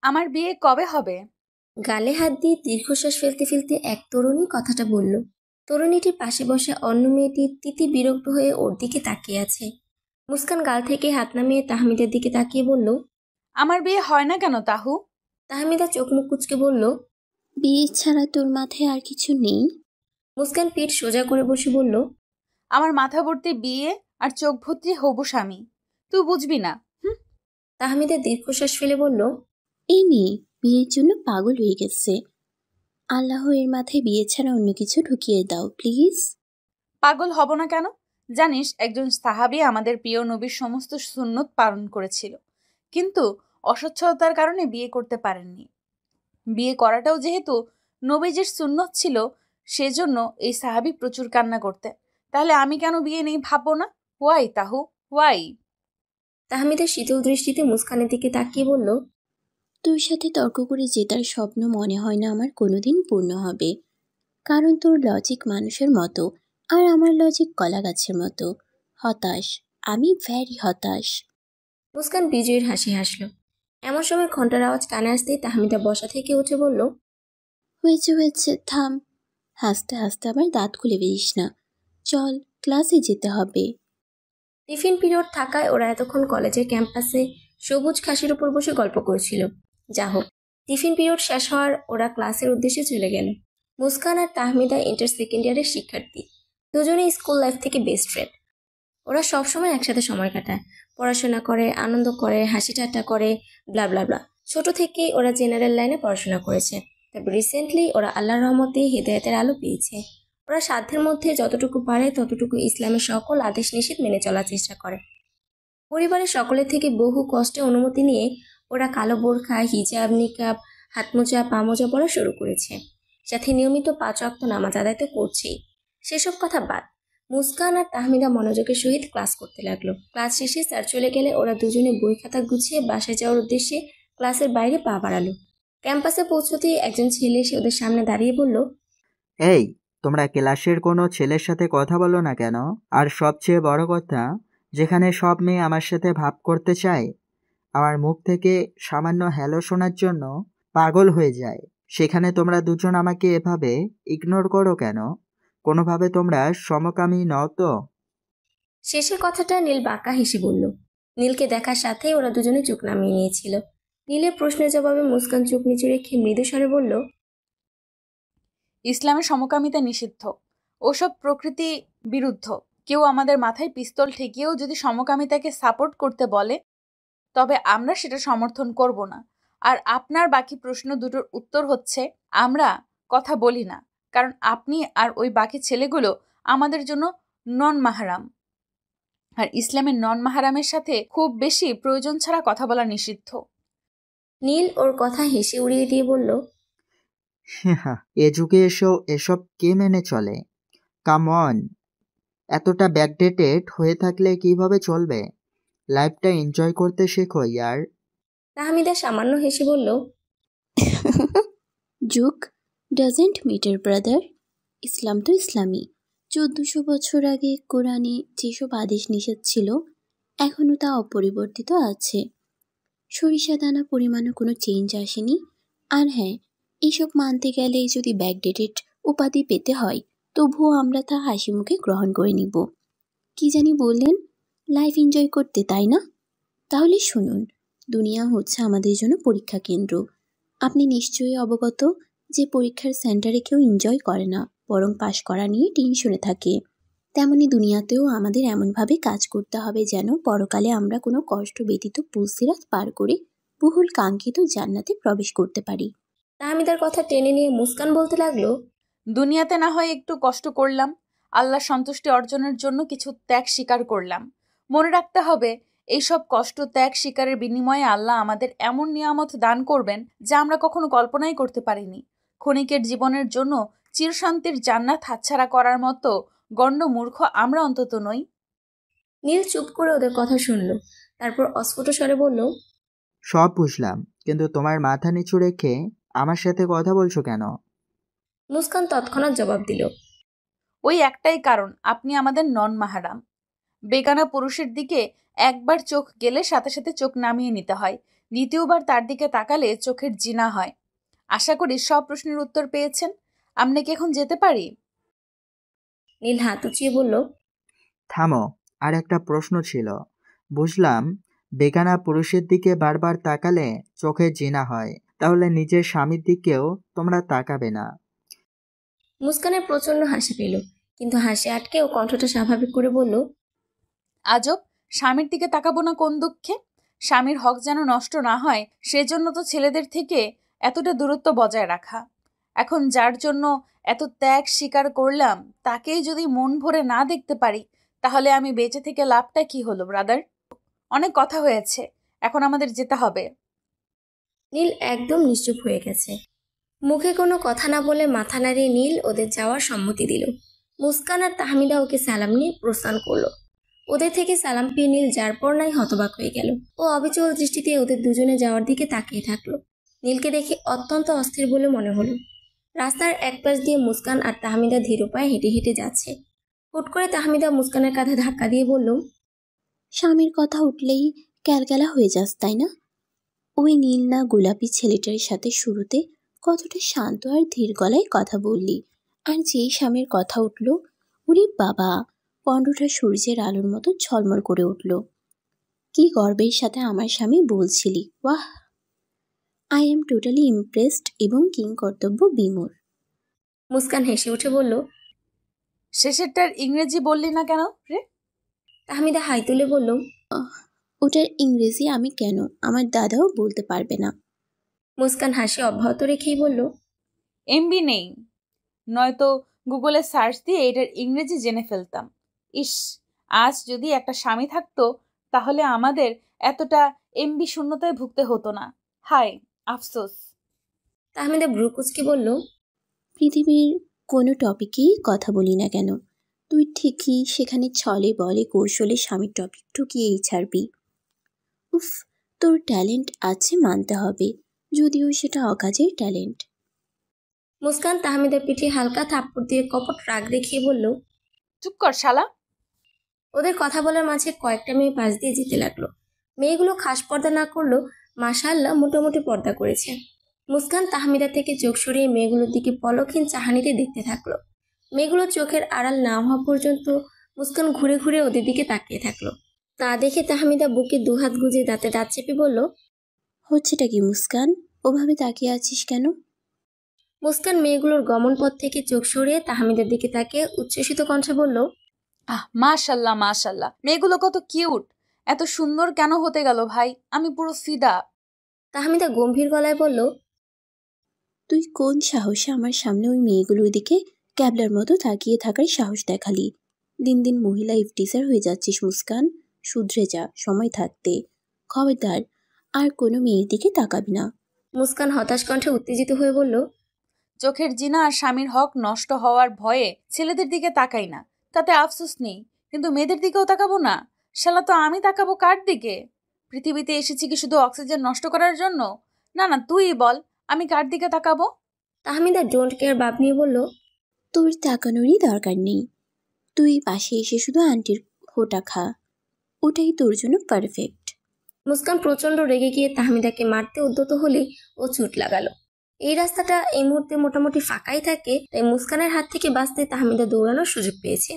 আমার বিয়ে কবে হবে? গালে হাত দিয়ে দীর্ঘশ্বাস ফেলতে ফেলতে এক তরুণী কথাটা বলল। তরুণীটির পাশে বসা অন্য মেয়েটি তিতি বিরক্ত হয়ে ওর দিকে তাকিয়ে আছে। মুস্কান গাল থেকে হাত নামিয়ে তাহমিদের দিকে তাকিয়ে বলল, আমার বিয়ে হয় না কেন তাহু? তাহমিদা চোখ মুখ কুঁচকে বলল, বিয়ে ছাড়া তোর মাথায় আর কিছু নেই? মুস্কান পিঠ সোজা করে বসে বলল, আমার মাথা ভর্তি বিয়ে আর চোখ ভর্তি হবু স্বামী, তুই বুঝবি না। তাহমিদা দীর্ঘশ্বাস ফেলে বলল, এই মেয়ে বিয়ের জন্য পাগল হয়ে গেছে। আল্লাহ এর মাথায় বিয়ে ছাড়া অন্য কিছু ঢুকিয়ে দাও প্লিজ। পাগল হব না কেন? জানিস, একজন সাহাবী আমাদের প্রিয় নবীর সমস্ত সুন্নত পালন করেছিল, কিন্তু অসচ্ছলতার কারণে বিয়ে করতে পারেননি। বিয়ে করাটাও যেহেতু নবীজির সুন্নত ছিল, সেজন্য এই সাহাবী প্রচুর কান্না করতেন। তাহলে আমি কেন বিয়ে নেই ভাববো না? Y তাহু, Y? তাহমিদা শীতল দৃষ্টিতে মুস্কানের দিকে তাকিয়ে বলল, তোর সাথে তর্ক করে জেতার স্বপ্ন মনে হয় না আমার কোনোদিন পূর্ণ হবে, কারণ তোর লজিক মানুষের মতো আর আমার লজিক কলা গাছের মতো। হতাশ, আমি ভ্যারি হতাশ। মুস্কান বিজয়ের হাসি হাসল। এমন সময় ঘন্টার আওয়াজ কানে আসতেই তাহমিদা বসা থেকে উঠে বলল, হয়েছে হয়েছে, থাম। হাসতে হাসতে আবার দাঁত খুলে বেরিস না। চল, ক্লাসে যেতে হবে। টিফিন পিরিয়ড থাকায় ওরা এতক্ষণ কলেজের ক্যাম্পাসে সবুজ ঘাসের উপর বসে গল্প করছিল। যা হোক, টিফিন পিরিয়ড শেষ হওয়ার ওরা ক্লাসের উদ্দেশ্যে চলে গেল। মুস্কান আর তাহমিদা ইন্টার সেকেন্ড ইয়ারের শিক্ষার্থী, দুজনেই স্কুল লাইফ থেকে বেস্ট ফ্রেন্ড। ওরা সবসময় একসাথে সময় কাটায়, পড়াশোনা করে, আনন্দ করে, হাসি ঠাট্টা করে, ব্লা ব্লা ব্লা। ছোট থেকেই ওরা জেনারেল লাইনে পড়াশোনা করেছে। তবে রিসেন্টলি ওরা আল্লাহর রহমতে হিদায়াতের আলো পেয়েছে। ওরা সাধ্যের মধ্যে যতটুকু পারে ততটুকু ইসলামের সকল আদেশ নিষেধ মেনে চলার চেষ্টা করে। পরিবারের সকলের থেকে বহু কষ্টে অনুমতি নিয়ে ওরা কালো বোরখা, হিজাব, নিকাব, হাতমোজা, পামোজা পরা শুরু করেছে। সাথে নিয়মিত 5 ওয়াক্ত নামাজ আদায় তো করছেই। সেসব কথা বাদ, মুস্কান আর তাহমিদা মনোযোগের সহিত ক্লাস করতে লাগলো। ক্লাস শেষে স্যার চলে গেলে ওরা দুজনে বই খাতা গুছিয়ে বাসায় যাওয়ার উদ্দেশ্যে ক্লাসের বাইরে পা বাড়ালো। ক্যাম্পাসে পৌঁছতেই একজন ছেলে এসে ওদের সামনে দাঁড়িয়ে বলল, এই, তোমরা ক্লাসের কোনো ছেলের সাথে কথা বলো না কেন? আর সবচেয়ে বড় কথা, যেখানে সব মেয়ে আমার সাথে ভাব করতে চায়, আমার মুখ থেকে সামান্য হ্যালো শোনার জন্য পাগল হয়ে যায়, সেখানে তোমরা দুজন আমাকে এভাবে ইগনোর করো কেন? কোনোভাবে তোমরা সমকামী নও তো? শেষের কথাটা নীল বাঁকা হেসে বলল। নীলকে দেখার সাথে ওরা দুজনে চোখ নামিয়ে নিয়েছিল। নীলের প্রশ্নের জবাবে মুস্কান চোখ নিচু রেখে মৃদু স্বরে বলল, ইসলামে সমকামিতা নিষিদ্ধ, ওসব প্রকৃতি বিরুদ্ধ। কেউ আমাদের মাথায় পিস্তল ঠেকিয়েও যদি সমকামিতাকে সাপোর্ট করতে বলে, তবে আমরা সেটা সমর্থন করব না। আর আপনার বাকি প্রশ্ন দুটোর উত্তর হচ্ছে, আমরা কথা বলি না, কারণ আপনি আর ওই বাকি ছেলেগুলো আমাদের জন্য নন মাহারাম। আর ইসলামের নন মাহারামের সাথে খুব বেশি প্রয়োজন ছাড়া কথা বলা নিষিদ্ধ। নীল ওর কথা হেসে উড়িয়ে দিয়ে বলল, এ যুগে এসো এসব কে মেনে চলে? কাম অন, এতটা ব্যাকডেটেড হয়ে থাকলে কিভাবে চলবে? লাইফটা এনজয় করতে শেখো ইয়ার। তাহমিদা সামান্য হেসে বলল, যুগ ডাজেন্ট ম্যাটার ব্রাদার। ইসলাম তো ইসলামই। 1400 বছর আগে কোরআনে যেসব আদেশ নিষেধ ছিল, এখনও তা অপরিবর্তিত আছে। সরিষা দানা পরিমাণও কোনো চেঞ্জ আসেনি। আর হ্যাঁ, এইসব মানতে গেলে যদি ব্যাকডেটেড উপাধি পেতে হয়, তবুও আমরা তা হাসি মুখে গ্রহণ করে নিব। কি জানি বললেন, লাইফ এনজয় করতে, তাই না? তাহলে শুনুন, দুনিয়া হচ্ছে আমাদের জন্য পরীক্ষা কেন্দ্র। আপনি নিশ্চয়ই অবগত যে পরীক্ষার সেন্টারে কেউ এনজয় করে না, বরং পাশ করা নিয়ে টেনশনে থাকে। তেমনি দুনিয়াতেও আমাদের এমনভাবে কাজ করতে হবে যেন পরকালে আমরা কোনো কষ্ট ব্যতীত পুলসিরাত পার করে বহুল কাঙ্ক্ষিত জান্নাতে প্রবেশ করতে পারি। তাহমিদার কথা টেনে নিয়ে মুস্কান বলতে লাগলো, দুনিয়াতে না হয় একটু কষ্ট করলাম, আল্লাহ সন্তুষ্টি অর্জনের জন্য কিছু ত্যাগ স্বীকার করলাম। মনে রাখতে হবে, এইসব কষ্ট ত্যাগ স্বীকারের বিনিময়ে আল্লাহ আমাদের এমন নিয়ামত দান করবেন যা আমরা কখনো কল্পনাই করতে পারিনি। ক্ষণিকের জীবনের জন্য চিরশান্তির জান্নাত হাতছাড়া করার মতো গণ্ড মূর্খ আমরা অন্তত নই। নীল চুপ করে ওদের কথা শুনল, তারপর অস্ফুট স্বরে বলল, সব বুঝলাম, কিন্তু তোমার মাথা নিচু রেখে আমার সাথে কথা বলছো কেন? মুস্কান তৎক্ষণাৎ জবাব দিল, ওই একটাই কারণ, আপনি আমাদের নন মাহারাম। বেগানা পুরুষের দিকে একবার চোখ গেলে সাথে সাথে চোখ নামিয়ে নিতে হয়, দ্বিতীয়বার তার দিকে তাকালে চোখের জিনা হয়। আশা করি সব প্রশ্নের উত্তর পেয়েছেন। আমরা কি এখন যেতে পারি? নীল হাত উঁচিয়ে বলল, থামো, আর একটা প্রশ্ন ছিল। বুঝলাম বেগানা পুরুষের দিকে বারবার তাকালে চোখে জিনা হয়, তাহলে নিজের স্বামীর দিকেও তোমরা তাকাবে না? মুস্কানের প্রচন্ড হাসি পেল, কিন্তু হাসি আটকে ও কণ্ঠটা স্বাভাবিক করে বলল, আজব, স্বামীর দিকে তাকাবো না কোন দুঃখে? স্বামীর হক যেন নষ্ট না হয় সেজন্য তো ছেলেদের থেকে এতটা দূরত্ব বজায় রাখা। এখন যার জন্য এত ত্যাগ স্বীকার করলাম তাকেই যদি মন ভরে না দেখতে পারি, তাহলে আমি বেঁচে থেকে লাভটা কি হলো ব্রাদার? অনেক কথা হয়েছে, এখন আমাদের যেতে হবে। নীল একদম নিশ্চুপ হয়ে গেছে। মুখে কোনো কথা না বলে মাথা নাড়িয়ে নীল ওদের যাওয়ার সম্মতি দিল। মুস্কান আর তাহমিদা ওকে সালাম নিয়ে প্রস্থান করলো। ওদের থেকে সালাম পেয়ে নীল যার পর নাই হতবাক হয়ে গেল। ও অবিচল দৃষ্টিতে ওদের দুজনে যাওয়ার দিকে তাকিয়ে থাকলো। নীলকে দেখে অত্যন্ত অস্থির বলে মনে হলো। রাস্তার এক পাশ দিয়ে মুস্কান আর তাহমিদা ধীর পায়ে হেঁটে হেঁটে যাচ্ছে। হুট করে তাহমিদা মুস্কানের কাঁধে ধাক্কা দিয়ে বলল, স্বামীর কথা উঠলেই ক্যালক্যালা হয়ে যাস তাই না? ওই নীল না গোলাপি ছেলেটার সাথে শুরুতে কতটা শান্ত আর ধীর গলায় কথা বললি, আর যেই স্বামীর কথা উঠল, ওরে বাবা, পণ্ডটা সূর্যের আলোর মতো ঝলমল করে উঠল। কি গর্বের সাথে আমার স্বামী বলছিলি, ওয়াহ! আই এম টোটালি ইমপ্রেসড এবং কিং কর্তব্য বিমূঢ়। মুস্কান হেসে উঠে বলল, শেষেরটার ইংরেজি বললি না কেন রে? তাহমিদা হাই তুলে বলল, ওটার ইংরেজি আমি কেন, আমার দাদাও বলতে পারবে না। মুস্কান হাসি অব্যাহত রেখেই বলল, এমবি নেই, নয়তো গুগলে সার্চ দিয়ে এটার ইংরেজি জেনে ফেলতাম। ইস, আজ যদি একটা স্বামী থাকতো তাহলে আমাদের এতটা এমবি শূন্যতায় ভুগতে হতো না। হায় আফসোস। তাহমিদা ব্রুকুচকে বলল, পৃথিবীর কোনো টপিকেই কথা বলি না কেন, তুই ঠিকই সেখানে ছলে বলে কৌশলে স্বামীর টপিক ঢুকিয়েই ছাড়বি। উফ, তোর ট্যালেন্ট আছে মানতে হবে, যদিও সেটা অকাজের ট্যালেন্ট। মুস্কান তাহমিদার পিঠে হালকা থাপ্পড় দিয়ে কপট রাগ দেখিয়ে বলল, চুপ কর শালা। ওদের কথা বলার মাঝে কয়েকটা মেয়ে পাশ দিয়ে যেতে লাগলো। মেয়েগুলো খাস পর্দা না করলেও মাশাআল্লাহ মোটামুটি পর্দা করেছে। মুস্কান তাহমিদা থেকে চোখ সরিয়ে মেয়েগুলোর দিকে পলকহীন চাহানিতে দেখতে থাকলো। মেয়েগুলো চোখের আড়াল না হওয়া পর্যন্ত মুস্কান ঘুরে ঘুরে ওদের দিকে তাকিয়ে থাকলো। তা দেখে তাহমিদা বুকে দুহাত গুজে দাঁতে দাঁত চেপে বলল, হচ্ছেটা কি মুস্কান, ওভাবে তাকিয়ে আছিস কেন? মুস্কান মেয়েগুলোর গমন পথ থেকে চোখ সরিয়ে তাহমিদার দিকে তাকিয়ে উচ্ছ্বসিত কণ্ঠে বলল, মাশাল্লাহ মাশাল্লাহ, মেয়েগুলো কত কিউট। এত সুন্দর কেন হতে গেল ভাই, আমি পুরো ফিদা। তাহমিদা গম্ভীর গলায় বলল, তুই কোন সাহসে আমার সামনে ওই মেয়েগুলোর দিকে ক্যাবলার মতো তাকিয়ে থাকার সাহস দেখালি? দিন দিন মহিলা ইফটিজার হয়ে যাচ্ছিস মুস্কান, শুধরে যা সময় থাকতে। খবরদার আর কোনো মেয়ের দিকে তাকাবি না। মুস্কান হতাশ কণ্ঠে উত্তেজিত হয়ে বলল, চোখের জিনা আর স্বামীর হক নষ্ট হওয়ার ভয়ে ছেলেদের দিকে তাকাই না, তাতে আফসোস নেই, কিন্তু মেয়েদের দিকেও তাকাবো না? শালা তো আমি তাকাবো কার দিকে? পৃথিবীতে এসেছি কি শুধু অক্সিজেন নষ্ট করার জন্য? না না, তুই বল, আমি কার দিকে তাকাবো? তাহমিদা ডোন্ট কেয়ার ভাব নিয়ে বলল, তোর তাকানোরই দরকার নেই, তুই পাশে এসে শুধু আন্টির হোটা খা, ওটাই তোর জন্য পারফেক্ট। মুস্কান প্রচন্ড রেগে গিয়ে তাহমিদাকে মারতে উদ্যত হলে ও চোট লাগালো। এই রাস্তাটা এই মুহূর্তে মোটামুটি ফাঁকাই থাকে, তাই মুস্কানের হাত থেকে বাঁচতে তাহমিদা দৌড়ানোর সুযোগ পেয়েছে।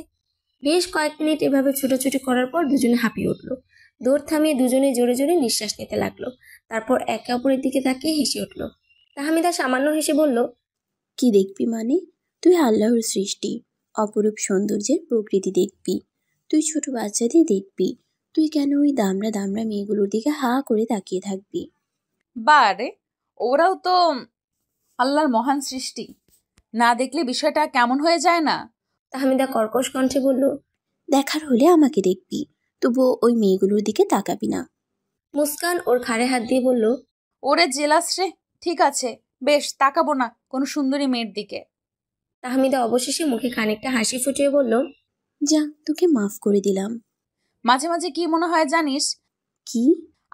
বেশ কয়েক মিনিট এভাবে ছুটোছুটি করার পর দুজনে হাঁপিয়ে উঠলো। দৌড় থামিয়ে দুজনে জোরে জোরে নিঃশ্বাস নিতে লাগলো। তারপর একে অপরের দিকে তাকিয়ে হেসে উঠলো। তাহমিদা সামান্য হেসে বলল, কি দেখবি মানে? তুই আল্লাহর সৃষ্টি, অপরূপ সৌন্দর্যের প্রকৃতি দেখবি, তুই ছোট বাচ্চাদের দেখবি, তুই কেন ওই দামড়া দামড়া মেয়েগুলোর দিকে হা করে তাকিয়ে থাকবি? বারে, ওরাও তো আল্লাহর মহান সৃষ্টি, না দেখলে বিষয়টা কেমন হয়ে যায় না? তাহমিদা কর্কশ কণ্ঠে বলল, দেখার হলে আমাকে দেখবি, তবুও ওই মেয়েগুলোর দিকে তাকাবি না। মুস্কান ওর ঘাড়ে হাত দিয়ে বলল, ওরে জেলাস রে, ঠিক আছে বেশ, তাকাবো না কোনো সুন্দরী মেয়ের দিকে। তাহমিদা অবশেষে মুখে খানিকটা হাসি ফুটিয়ে বলল, যা, তোকে মাফ করে দিলাম। মাঝে মাঝে কি মনে হয় জানিস? কি?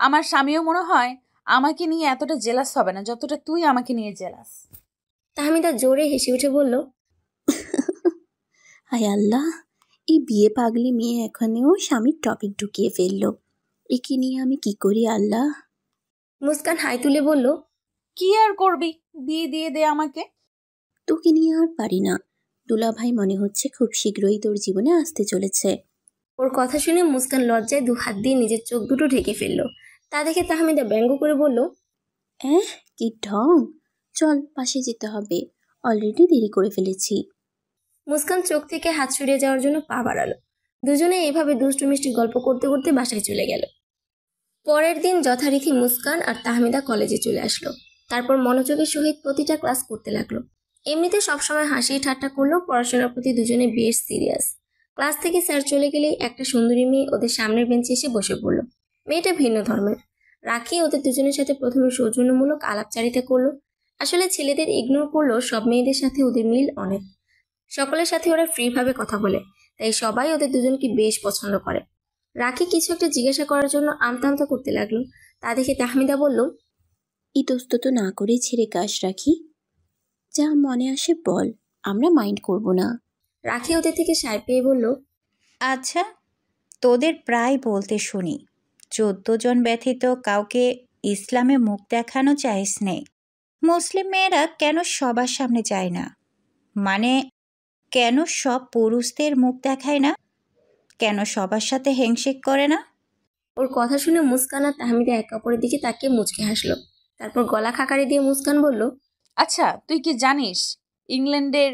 আমার স্বামীও মনে হয় আমাকে নিয়ে এতটা জেলাস হবে না যতটা তুই আমাকে নিয়ে জেলাস। তাহমিদা জোরে হেসে উঠে বলল, হায় আল্লাহ, এই বিয়ে পাগলি মেয়ে এখানেও স্বামীর টপিক ঢুকিয়ে ফেললো। একে নিয়ে আমি কি করি আল্লাহ। মুস্কান হাই তুলে বলল, কি আর করবি, বিয়ে দিয়ে দে আমাকে। তোকে নিয়ে আর পারি না। দুলাভাই মনে হচ্ছে খুব শীঘ্রই তোর জীবনে আসতে চলেছে। ওর কথা শুনে মুস্কান লজ্জায় 2 হাত দিয়ে নিজের চোখ দুটো ঢেকে ফেলল। তা দেখে তাহমিদা ব্যঙ্গ করে বলল, কি ঢং। চল পাশে যেতে হবে, অলরেডি দেরি করে ফেলেছি। মুস্কান চোখ থেকে হাত সরিয়ে যাওয়ার জন্য পা বাড়ালো। দুজনে এভাবে দুষ্টু মিষ্টি গল্প করতে করতে বাসায় চলে গেল। পরের দিন যথারীতি মুস্কান আর তাহমিদা কলেজে চলে আসলো। তারপর মনোযোগের সহিত প্রতিটা ক্লাস করতে লাগলো। এমনিতে সবসময় হাসি ঠাট্টা করলেও পড়াশোনার প্রতি দুজনে বেশ সিরিয়াস। ক্লাস থেকে স্যার চলে গেলেই একটা সুন্দরী মেয়ে ওদের সামনের বেঞ্চে এসে বসে পড়লো। মেয়েটা ভিন্ন ধর্মের। রাখি ওদের দুজনের সাথে প্রথমে সৌজন্যমূলক আলাপচারিতা করলো। আসলে ছেলেদের ইগনোর করলেও সব মেয়েদের সাথে ওদের মিল অনেক। সকলের সাথে ওরা ফ্রিভাবে কথা বলে, তাই সবাই ওদের দুজনকে বেশ পছন্দ করে। রাখি কিছু একটা জিজ্ঞাসা করার জন্য আমতা আমতা করতে লাগলো। তা দেখে তাহমিদা বলল, ইতস্তত না করে ছেড়ে কাজ রাখি, যা মনে আসে বল, আমরা মাইন্ড করব না। রাখি ওদের থেকে সায় পেয়ে বলল, আচ্ছা, তোদের প্রায় বলতে শুনি 14 জন ব্যতীত কাউকে ইসলামে মুখ দেখানো জায়েজ নেই। মুসলিম মেয়েরা কেন সবার সামনে যায় না? মানে কেন সব পুরুষদের মুখ দেখায় না? কেন সবার সাথে হ্যান্ডশেক করে না? ওর কথা শুনে মুস্কান আর তাহমিদা একে অপরের দিকে তাকিয়ে মুচকে হাসলো। তারপর গলা খাকারি দিয়ে মুস্কান বলল, আচ্ছা, তুই কি জানিস ইংল্যান্ডের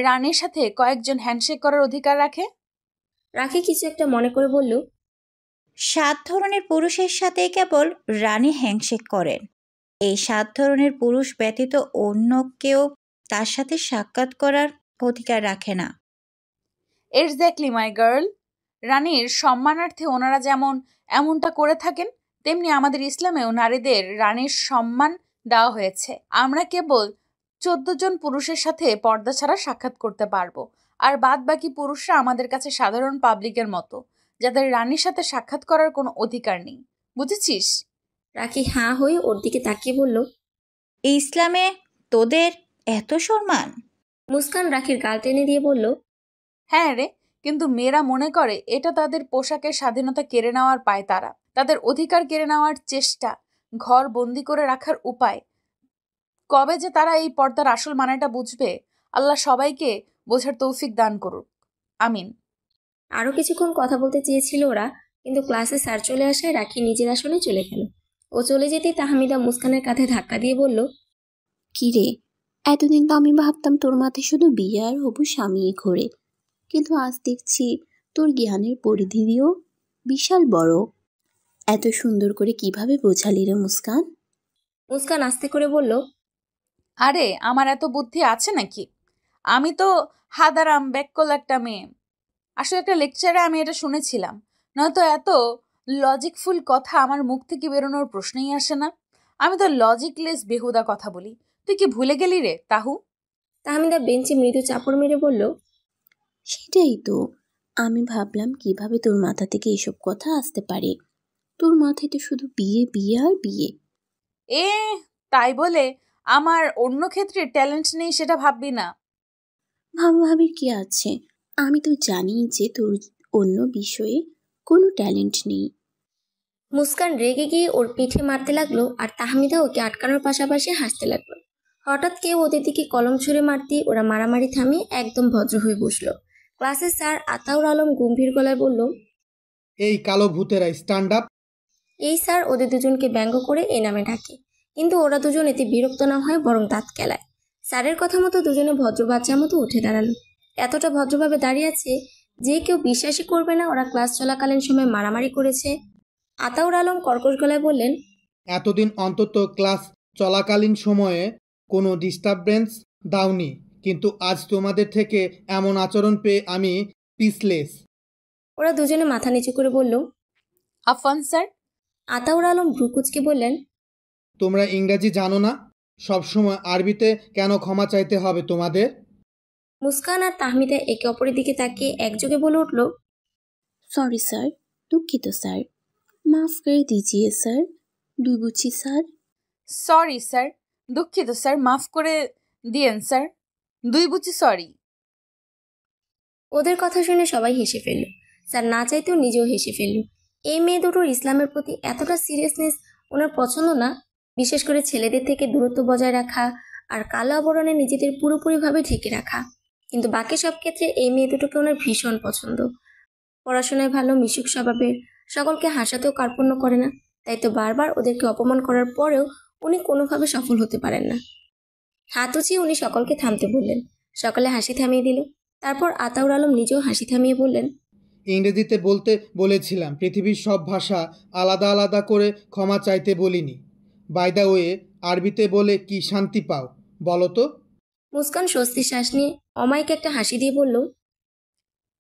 রানীর সাথে কয়েকজন হ্যান্ডশেক করার অধিকার রাখে? রাখি কিছু একটা মনে করে বলল, 7 ধরনের পুরুষের সাথে কেবল রানী হ্যান্ডশেক করেন। এই 7 ধরনের পুরুষ ব্যতীত অন্য কেউ তার সাথে সাক্ষাৎ করার অধিকার রাখে না। Exactly my girl. রানীর সম্মানার্থে ওনারা যেমন এমনটা করে থাকেন, তেমনি আমাদের ইসলামেও নারীদের রানীর সম্মান দেওয়া হয়েছে। আমরা কেবল 14 জন পুরুষের সাথে পর্দা ছাড়া সাক্ষাৎ করতে পারবো, আর বাদ বাকি পুরুষরা আমাদের কাছে সাধারণ পাবলিকের মতো, যাদের রানীর সাথে সাক্ষাৎ করার কোনো অধিকার নেই। বুঝেছিস? রাখি হাঁ হয়ে ওর দিকে তাকিয়ে বলল, ইসলামে তোদের এত সম্মান? মুস্কান রাখির গাল টেনে দিয়ে বলল, হ্যাঁ রে, কিন্তু মেয়েরা মনে করে এটা তাদের পোশাকের স্বাধীনতা কেড়ে নেওয়ার পায়, তারা তাদের অধিকার কেড়ে নেওয়ার চেষ্টা, ঘর বন্দি করে রাখার উপায়। কবে যে তারা এই পর্দার আসল মানেটা বুঝবে, আল্লাহ সবাইকে বোঝার তৌফিক দান করুক, আমিন। আরও কিছুক্ষণ কথা বলতে চেয়েছিল ওরা, কিন্তু ক্লাসে স্যার চলে আসায় রাখি নিজের আসনে চলে গেল। ও চলে যেতেই তাহমিদা মুস্কানের কাঁধে ধাক্কা দিয়ে বলল, কি রে, এতদিন তো আমি ভাবতাম তোর মাথায় শুধু বিয়ে আর হবু স্বামী ঘোরে, কিন্তু আজ দেখছি তোর জ্ঞানের পরিধিও বিশাল বড়। এত সুন্দর করে কিভাবে বোঝালি রে মুস্কান? মুস্কান আস্তে করে বলল, আরে আমার এত বুদ্ধি আছে নাকি? আমি তো হাদারাম ব্যাককল একটা মেয়ে। আসলে একটা লেকচারে আমি এটা শুনেছিলাম, নয়তো এত লজিকফুল কথা আমার মুখ থেকে বেরোনোর প্রশ্নই আসে না। আমি তো লজিকলেস বেহুদা কথা বলি। তুই কি ভুলে গেলি রে তাহু? তাহমিদা বেঞ্চে মৃদু চাপড় মেরে বলল, সেটাই তো, আমি ভাবলাম কিভাবে তোর মাথা থেকে এসব কথা আসতে পারে। তোর মাথায় তো শুধু বিয়ে বিয়ে আর বিয়ে। এ তাই বলে আমার অন্য ক্ষেত্রে ট্যালেন্ট নেই সেটা ভাববি না। ভাবাভাবির কি আছে? আমি তো জানি যে তোর অন্য বিষয়ে কোনো ট্যালেন্ট নেই। মুস্কান রেগে গিয়ে ওর পিঠে মারতে লাগলো, আর তাহমিদা ওকে আটকানোর পাশাপাশি হাসতে লাগলো। হঠাৎ কেউ ওদের দিকে কলম ছুঁড়ে মারতে ওরা মারামারি থামিয়ে একদম ভদ্র হয়ে বসলো। ক্লাসের স্যার আতাউর আলম গম্ভীর গলায় বলল, এই কালো ভূতেরা স্ট্যান্ড আপ। এই স্যার ওদের দুজনকে ব্যঙ্গ করে এই নামে ডাকে, কিন্তু ওরা দুজন এতে বিরক্ত না হয় বরং দাঁত কেলায়। স্যারের কথা মতো দুজনে ভদ্র বাচ্চার মতো উঠে দাঁড়ালো। এতটা ভদ্রভাবে দাঁড়িয়ে আছে যে কেউ বিশ্বাসই করবে না ওরা ক্লাস চলাকালীন সময় মারামারি করেছে। আতাউর আলম কর্কশ গলায় বললেন, এতদিন অন্তত ক্লাস চলাকালীন সময়ে কোনো ডিস্টারবেন্স দাওনি, কিন্তু আজ তোমাদের থেকে এমন আচরণ পেয়ে আমি পিসলেস। ওরা দুজনে মাথা নিচু করে বলল, আফান স্যার। আতাউর আলম ভ্রুকুচকে বললেন, তোমরা ইংরাজি জানো না? সবসময় আরবিতে কেন ক্ষমা চাইতে হবে তোমাদের? মুস্কান আর তাহমিদা একে অপরের দিকে তাকিয়ে একযোগে বলে উঠল, সরি স্যার, দুঃখিত স্যার, মাফ করে দিজিয়ে স্যার, দুবুচি স্যার। সরি স্যার, দুঃখিত স্যার, মাফ করে দিয়েন স্যার, দুই বুঝি সরি। ওদের কথা শুনে সবাই হেসে ফেলল। স্যার না চাইতেও নিজেও হেসে ফেলল। এই মেয়ে দুটোর ইসলামের প্রতি এতটা সিরিয়াসনেস ওনার পছন্দ না, বিশেষ করে ছেলেদের থেকে দূরত্ব বজায় রাখা আর কালো আবরণে নিজেদের পুরোপুরিভাবে ঢেকে রাখা। কিন্তু বাকি সব ক্ষেত্রে এই মেয়ে দুটোকে ওনার ভীষণ পছন্দ। পড়াশোনায় ভালো, মিশুক স্বভাবের, সকলকে হাসাতেও কার্পণ্য করে না। তাই তো বারবার ওদেরকে অপমান করার পরেও উনি কোনোভাবে সফল হতে পারেন না। হাত উঁচিয়ে উনি সকলকে থামতে বললেন। সকলে হাসি থামিয়ে দিল। তারপর আতাউর আলম নিজেও হাসি থামিয়ে বললেন, ইংরেজিতে বলতে বলেছিলাম, পৃথিবীর সব ভাষা আলাদা আলাদা করে ক্ষমা চাইতে বলিনি। বাই দ্য ওয়ে, আরবিতে বলে কি শান্তি পাও বলো তো? মুস্কান স্বস্তির শ্বাস নিয়ে অমায়িক একটা হাসি দিয়ে বলল,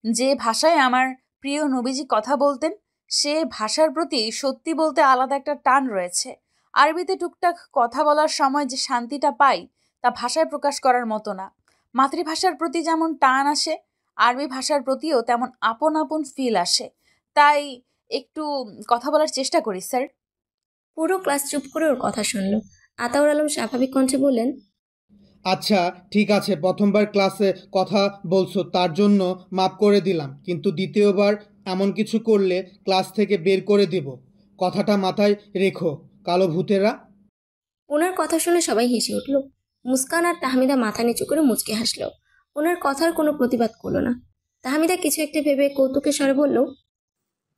যে ভাষায় আমার প্রিয় নবীজি কথা বলতেন সে ভাষার প্রতি সত্যি বলতে আলাদা একটা টান রয়েছে। আরবিতে টুকটাক কথা বলার সময় যে শান্তিটা পাই তা ভাষায় প্রকাশ করার মতো না। মাতৃভাষার প্রতি যেমন টান আসে, আরবি ভাষার প্রতিও তেমন আপন আপন ফিল আসে। তাই একটু কথা বলার চেষ্টা করি স্যার। পুরো ক্লাস চুপ করে ওর কথা শুনল। আতাউর আলম স্বাভাবিক কণ্ঠে বললেন, আচ্ছা ঠিক আছে, প্রথমবার ক্লাসে কথা বলছো তার জন্য মাফ করে দিলাম, কিন্তু দ্বিতীয়বার এমন কিছু করলে ক্লাস থেকে বের করে দেব। কথাটা মাথায় রেখো, কালো ভূতেরা। ওনার কথা শুনে সবাই হেসে উঠল। মুস্কান আর তাহমিদা মাথা নিচু করে মুচকে হাসল। ওনার কথার কোনো প্রতিবাদ করলো না। তাহমিদা কিছু একটা ভেবে কৌতুকের স্বরে বলল,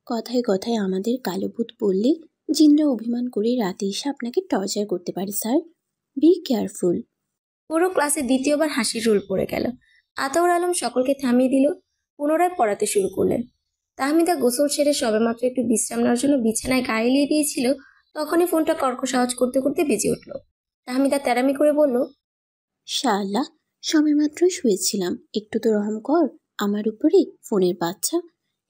কথায় কথায় আমাদের কালো ভূত বললে জিনরা অভিমান করে রাতে এসে আপনাকে টর্চার করতে পারে স্যার, বি কেয়ারফুল। পুরো ক্লাসে দ্বিতীয়বার হাসির রোল পড়ে গেল। আতাউর আলম সকলকে থামিয়ে দিল। পুনরায় পড়াতে শুরু করলেন। তাহমিদা গোসল সেরে সবেমাত্র একটু বিশ্রাম নেওয়ার জন্য বিছানায় গায়ে এলিয়ে দিয়েছিল, তখনই ফোনটা কর্কশ আওয়াজ করতে করতে বেজে উঠল। তাহমিদা তেরামি করে বলল, শাআল্লাহ, সবেমাত্র শুয়েছিলাম, একটু তো রহম কর আমার উপরে ফোনের বাচ্চা,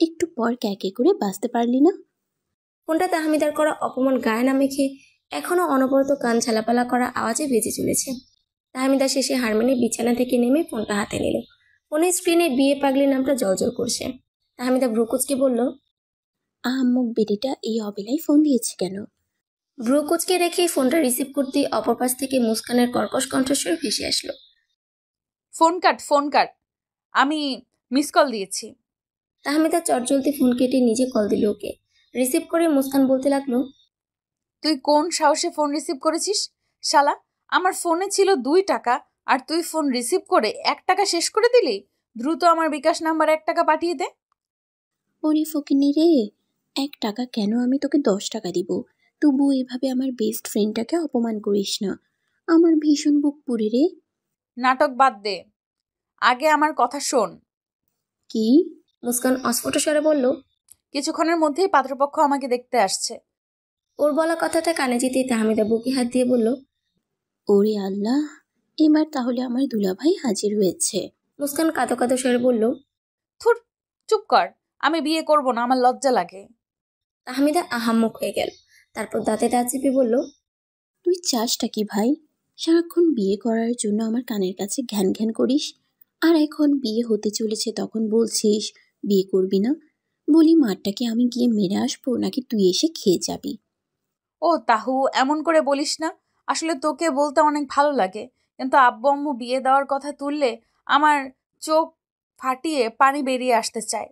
একটু পর ক্যাকে করে বাঁচতে পারলি না? ফোনটা তাহমিদার করা অপমান গায়ে না মেখে এখনো অনবরত কান ঝালাপালা করা আওয়াজে বেজে চলেছে। তাহমিদা শেষে হারমোনি বিছানা থেকে নেমে ফোনটা হাতে নিল। ফোনের স্ক্রিনে বিয়ে পাগলি নামটা জলজল করছে। তাহমিদা ভ্রুকুচকে বলল, আহাম্মক বেটিটা এই অবেলায় ফোন দিয়েছে কেন? ভ্রুকুচকে রেখে ফোনটা রিসিভ করতেই অপর পাশ থেকে মুস্কানের কর্কশ কণ্ঠস্বর ভেসে আসলো, ফোন কাট, আমি মিস কল দিয়েছি। তাহমিদা চটজলদি ফোন কেটে নিজে কল দিল ওকে। রিসিভ করে মুস্কান বলতে লাগলো, তুই কোন সাহসে ফোন রিসিভ করেছিস শালা? আমার ফোনে ছিল 2 টাকা আর তুই ফোন রিসিভ করে 1 টাকা শেষ করে দিলি। দ্রুত আমার বিকাশ নাম্বার 1 টাকা পাঠিয়ে দে। ওরে ফকিনি রে, 1 টাকা কেন, আমি তোকে 10 টাকা দিব, তবু এভাবে আমার বেস্ট ফ্রেন্ডটাকে অপমান করিস না, আমার ভীষণ বুক পুড়ে রে। নাটক বাদ দে, আগে আমার কথা শোন। কি? মুস্কান অস্ফুট স্বরে বলল। কিছুক্ষণের মধ্যেই পাত্রপক্ষ আমাকে দেখতে আসছে। ওর বলা কথাটা কানে যেতেই তাহমিদা বুকে হাত দিয়ে বলল, ওরে আল্লাহ, এবার তাহলে আমার দুলাভাই হাজির হয়েছে। মুস্কান কাঁদো কাঁদো স্বরে বলল, থুর, চুপ কর, আমি বিয়ে করব না, আমার লজ্জা লাগে। তাহমিদা আহাম্মক হয়ে গেল। তারপর দাঁতে দাঁত চেপে বলল, তুই চাসটা কি ভাই? সারাক্ষণ বিয়ে করার জন্য আমার কানের কাছে ঘ্যান ঘ্যান করিস, আর এখন বিয়ে হতে চলেছে তখন বলছিস বিয়ে করবি না। বলি মারটাকে আমি গিয়ে মেরে আসবো নাকি তুই এসে খেয়ে যাবি? ও তাহু, এমন করে বলিস না। আসলে তোকে বলতে অনেক ভালো লাগে, কিন্তু আব্বু আম্মু বিয়ে দেওয়ার কথা তুললে আমার চোখ ফাটিয়ে পানি বেরিয়ে আসতে চায়।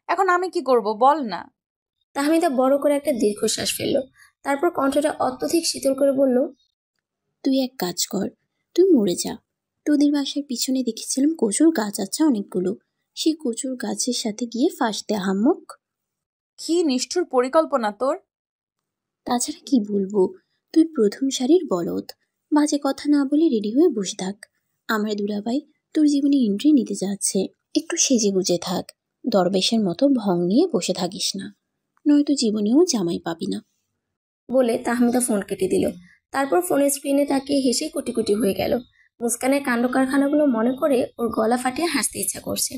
এখন আমি কি করব বল না। তাহমিদা বড় করে একটা দীর্ঘশ্বাস ফেলল। তারপর কণ্ঠটা অত্যধিক শীতল করে বলল, তুই এক কাজ কর, তুই মরে যা। তোদের বাসার পিছনে দেখেছিলাম কচুর গাছ আছে অনেকগুলো, সেই কচুর গাছের সাথে গিয়ে ফাঁস দে আহাম্মক। কি নিষ্ঠুর পরিকল্পনা তোর। তাছাড়া কি বলবো, তুই প্রথম সারির বলদ। বাজে কথা না বলে রেডি হয়ে বসে থাক, আমার দুলাভাই তোর জীবনে এন্ট্রি নিতে যাচ্ছে। একটু সেজে গুজে থাক, দরবেশের মতো ভং নিয়ে বসে থাকিস না, নয়তো জীবনেও জামাই পাবি না। বলে তাহমিদা ফোন কেটে দিল। তারপর ফোনের স্ক্রিনে তাকিয়ে হেসে কুটি কুটি হয়ে গেল। মুস্কানের কাণ্ড কারখানাগুলো মনে করে ওর গলা ফাটিয়ে হাসতে ইচ্ছা করছে,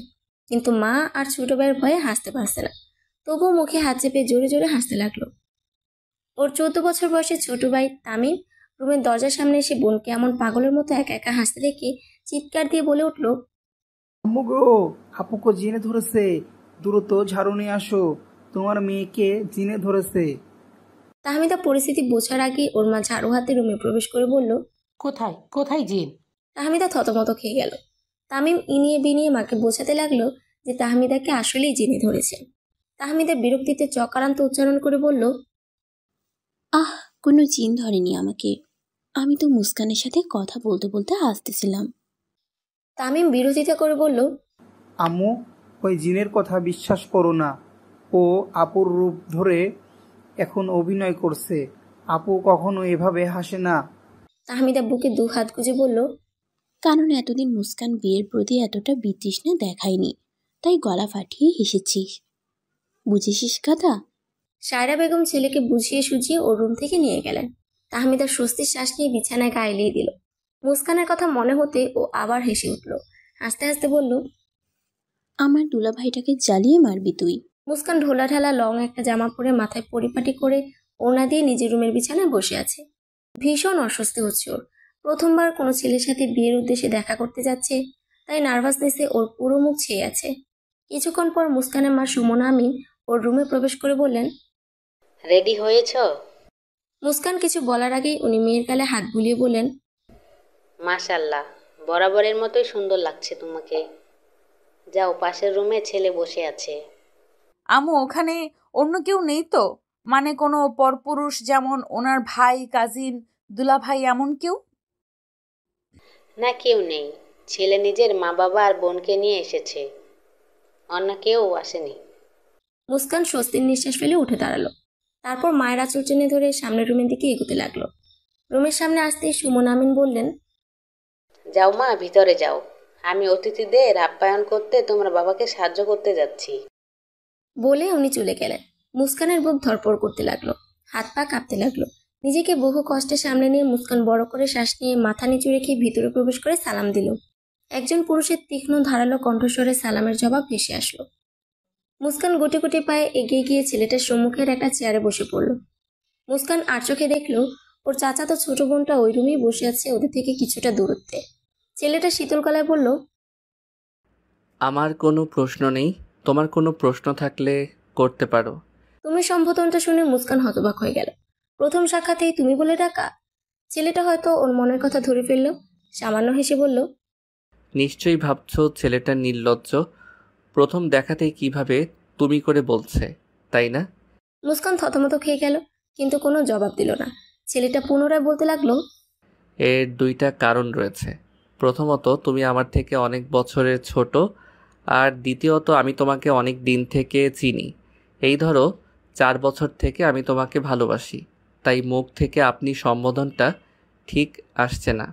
কিন্তু মা আর ছোট ভাইয়ের ভয়ে হাসতে পারছে না। তবুও মুখে হাত চেপে জোরে জোরে হাসতে লাগলো। ওর 14 বছর বয়সে ছোট ভাই তামিম রুমের দরজার সামনে এসে বোনকে এমন পাগলের মতো একা একা হাসতে দেখে চিৎকার দিয়ে বলে উঠল, আম্মু গো, আপুকে জিনে ধরেছে, দ্রুত ঝাড়ু নিয়ে আসো, তোমার মেয়েকে জিনে ধরেছে। তাহমিদা পরিস্থিতি বোঝার আগে ওর মা ঝাড়ু হাতে রুমে প্রবেশ করে বলল, কোথায় জিন? তাহমিদা থতমত খেয়ে গেল। তামিম ইনিয়ে বিনিয়ে মাকে বোঝাতে লাগলো যে তাহমিদাকে আসলেই জেনে ধরেছে। তাহমিদা বিরক্তিতে চকারান্ত উচ্চারণ করে বলল, আহ, কোনো জিন ধরেনি আমাকে। আমি তো মুস্কানের সাথে কথা বলতে বলতে হাসতেছিলাম। তামিম বিরোধিতা করে বলল, আম্মু, ওই জিনের কথা বিশ্বাস করো না। ও আপুর রূপ ধরে এখন অভিনয় করছে। আপু কখনো এভাবে হাসে না। তাহমিদা বুকে 2 হাত গুজে বলল, কারণ এতদিন মুস্কান বিয়ের প্রতি এতটা বিতৃষ্ণা দেখায়নি, তাই গলা ফাটিয়ে হেসেছিস। বুঝেছিস কথা? সায়রা বেগম ছেলেকে বুঝিয়ে সুঝিয়ে ওর রুম থেকে নিয়ে গেলেন। তাহমিদা স্বস্তির শ্বাস নিয়ে বিছানায় গা এলিয়ে দিল। মুস্কানের কথা মনে হতে ও আবার হেসে উঠল। হাসতে হাসতে বলল, আমার দুলাভাইটাকে জ্বালিয়ে মারবি তুই? মুস্কান ঢোলা ঢালা লং একটা জামা পরে মাথায় পরিপাটি করে ওড়না দিয়ে নিজের রুমের বিছানায় বসে আছে। ভীষণ অস্বস্তি হচ্ছে ওর। প্রথমবার কোনো ছেলের সাথে বিয়ের উদ্দেশ্যে দেখা করতে যাচ্ছে, তাই নার্ভাসনেসে ওর পুরো মুখ ছেয়ে আছে। কিছুক্ষণ পর মুস্কানের মা সুমনা আমিন ওর রুমে প্রবেশ করে বললেন, রেডি হয়েছ? মুস্কান কিছু বলার আগেই উনি মেয়ের গালে হাত বুলিয়ে বললেন, মাশাল্লাহ, বরাবরের মতোই সুন্দর লাগছে তোমাকে। যাও, পাশের রুমে ছেলে বসে আছে। আম্মু, ওখানে অন্য কেউ নেই তো? মানে কোনো পরপুরুষ, যেমন ওনার ভাই, কাজিন, দুলাভাই, এমন কেউ? না, কেউ নেই। ছেলে নিজের মা বাবা আর বোনকে নিয়ে এসেছে, অন্য কেউ আসেনি। মুস্কান স্বস্তির নিঃশ্বাস ফেলে উঠে দাঁড়ালো। তারপর মায়ের আঁচল টেনে ধরে সামনের রুমের দিকে এগোতে লাগলো। রুমের সামনে আসতেই সুমন আমিন বললেন, যাও মা, ভিতরে যাও। আমি অতিথিদের আপ্যায়ন করতে তোমার বাবাকে সাহায্য করতে যাচ্ছি। বলে উনি চলে গেলেন। মুস্কানের বুক ধরপড় করতে লাগলো, হাত পা কাঁপতে লাগলো। নিজেকে বহু কষ্টে সামনে নিয়ে মুস্কান বড় করে শ্বাস নিয়ে মাথা নিচু রেখে ভিতরে প্রবেশ করে সালাম দিল। একজন পুরুষের তীক্ষ্ণ ধারালো কণ্ঠস্বরে সালামের জবাব ভেসে আসলো। মুস্কান গুটি গুটি পায়ে এগিয়ে গিয়ে ছেলেটার সম্মুখের একটা চেয়ারে বসে পড়ল। মুস্কান আর চোখে দেখল ওর চাচাতো ছোট বোনটা ওই রুমেই বসে আছে, ওদের থেকে কিছুটা দূরত্বে। ছেলেটা শীতল গলায় বলল, আমার কোনো প্রশ্ন নেই, তোমার কোনো প্রশ্ন থাকলে করতে পারো। তুমি সম্বোধনটা শুনে মুস্কান হতবাক হয়ে গেল। প্রথম সাক্ষাতেই তুমি বলে ডাকা। ছেলেটা হয়তো ওর মনের কথা ধরে ফেলল। সামান্য হেসে বলল, নিশ্চয়ই ভাবছো ছেলেটা নির্লজ্জ, প্রথম দেখাতেই কিভাবে তুমি করে বলছে, তাই না? মুস্কান থতমত খেয়ে গেল, কিন্তু কোনো জবাব দিল না। ছেলেটা পুনরায় বলতে লাগলো, এর দুইটা কারণ রয়েছে। প্রথমত, তুমি আমার থেকে অনেক বছরের ছোট, আর দ্বিতীয়ত আমি তোমাকে অনেক দিন থেকে চিনি। এই ধরো 4 বছর থেকে আমি তোমাকে ভালোবাসি, তাই মুখ থেকে আপনি সম্বোধনটা ঠিক আসছে না।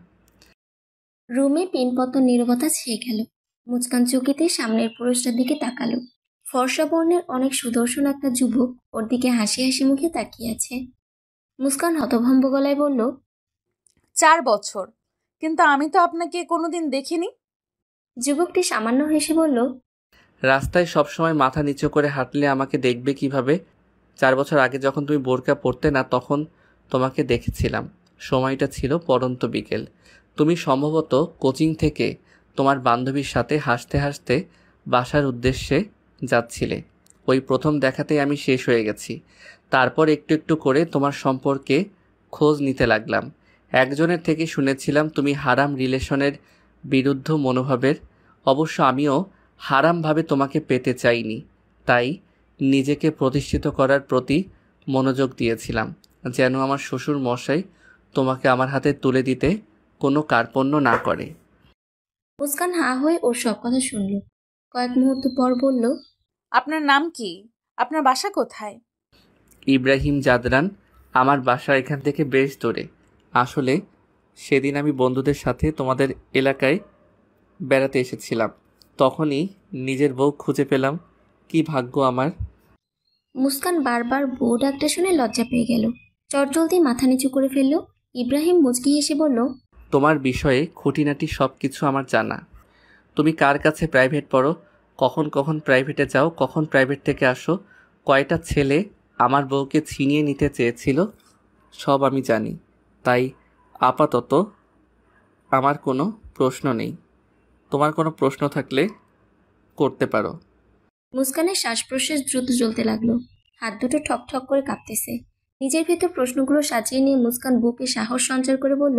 রুমে পিনপত্ত নীরবতা ছেয়ে গেল। মুস্কান চকিতে সামনের পুরুষটার দিকে তাকালো। ফর্সা বর্ণের অনেক সুদর্শন একটা যুবক ওর দিকে হাসি হাসি মুখে তাকিয়ে আছে। মুস্কান হতভম্ব গলায় বলল, 4 বছর? কিন্তু আমি তো আপনাকে কোনোদিন দেখিনি। যুবকটি সামান্য হেসে বলল, রাস্তায় সবসময় মাথা নিচু করে হাঁটলে আমাকে দেখবে কিভাবে? 4 বছর আগে যখন তুমি বোরকা পরতে না, তখন তোমাকে দেখেছিলাম। সময়টা ছিল পড়ন্ত বিকেল। তুমি সম্ভবত কোচিং থেকে তোমার বান্ধবীর সাথে হাসতে হাসতে বাসার উদ্দেশ্যে যাচ্ছিলে। ওই প্রথম দেখাতেই আমি শেষ হয়ে গেছি। তারপর একটু একটু করে তোমার সম্পর্কে খোঁজ নিতে লাগলাম। একজনের থেকে শুনেছিলাম তুমি হারাম রিলেশনের বিরুদ্ধ মনোভাবের। অবশ্য আমিও হারামভাবে তোমাকে পেতে চাইনি, তাই নিজেকে প্রতিষ্ঠিত করার প্রতি মনোযোগ দিয়েছিলাম, যেন আমার শ্বশুর মশাই তোমাকে আমার হাতে তুলে দিতে কোনো কার্পণ্য না করে। মুস্কান হা হয়ে ওর সব কথা শুনল। কয়েক মুহূর্ত পর বলল, আপনার নাম কি? আপনার বাসা কোথায়? ইব্রাহিম জাদরান। আমার বাসা এখান থেকে বেশ দূরে। আসলে সেদিন আমি বন্ধুদের সাথে তোমাদের এলাকায় বেড়াতে এসেছিলাম, তখনই নিজের বউ খুঁজে পেলাম। কি ভাগ্য আমার! মুস্কান বারবার বউ ডাকটা শুনে লজ্জা পেয়ে গেল। চটজলদি মাথা নিচু করে ফেলল। ইব্রাহিম মুচকি হেসে বলল, তোমার বিষয়ে খুঁটিনাটি সব কিছু আমার জানা। তুমি কার কাছে প্রাইভেট পড়ো, কখন কখন প্রাইভেটে যাও, কখন প্রাইভেট থেকে আসো, কয়টা ছেলে আমার বউকে ছিনিয়ে নিতে চেয়েছিল, সব আমি জানি। তাই আপাতত আমার কোনো প্রশ্ন নেই। তোমার কোনো প্রশ্ন থাকলে করতে পারো। মুস্কানের শ্বাস প্রশ্বাস দ্রুত জ্বলতে লাগলো। হাত দুটো ঠক ঠক করে কাঁপতেছে। নিজের ভেতর প্রশ্নগুলো সাজিয়ে নিয়ে মুস্কান বুকে সাহস সঞ্চার করে বলল,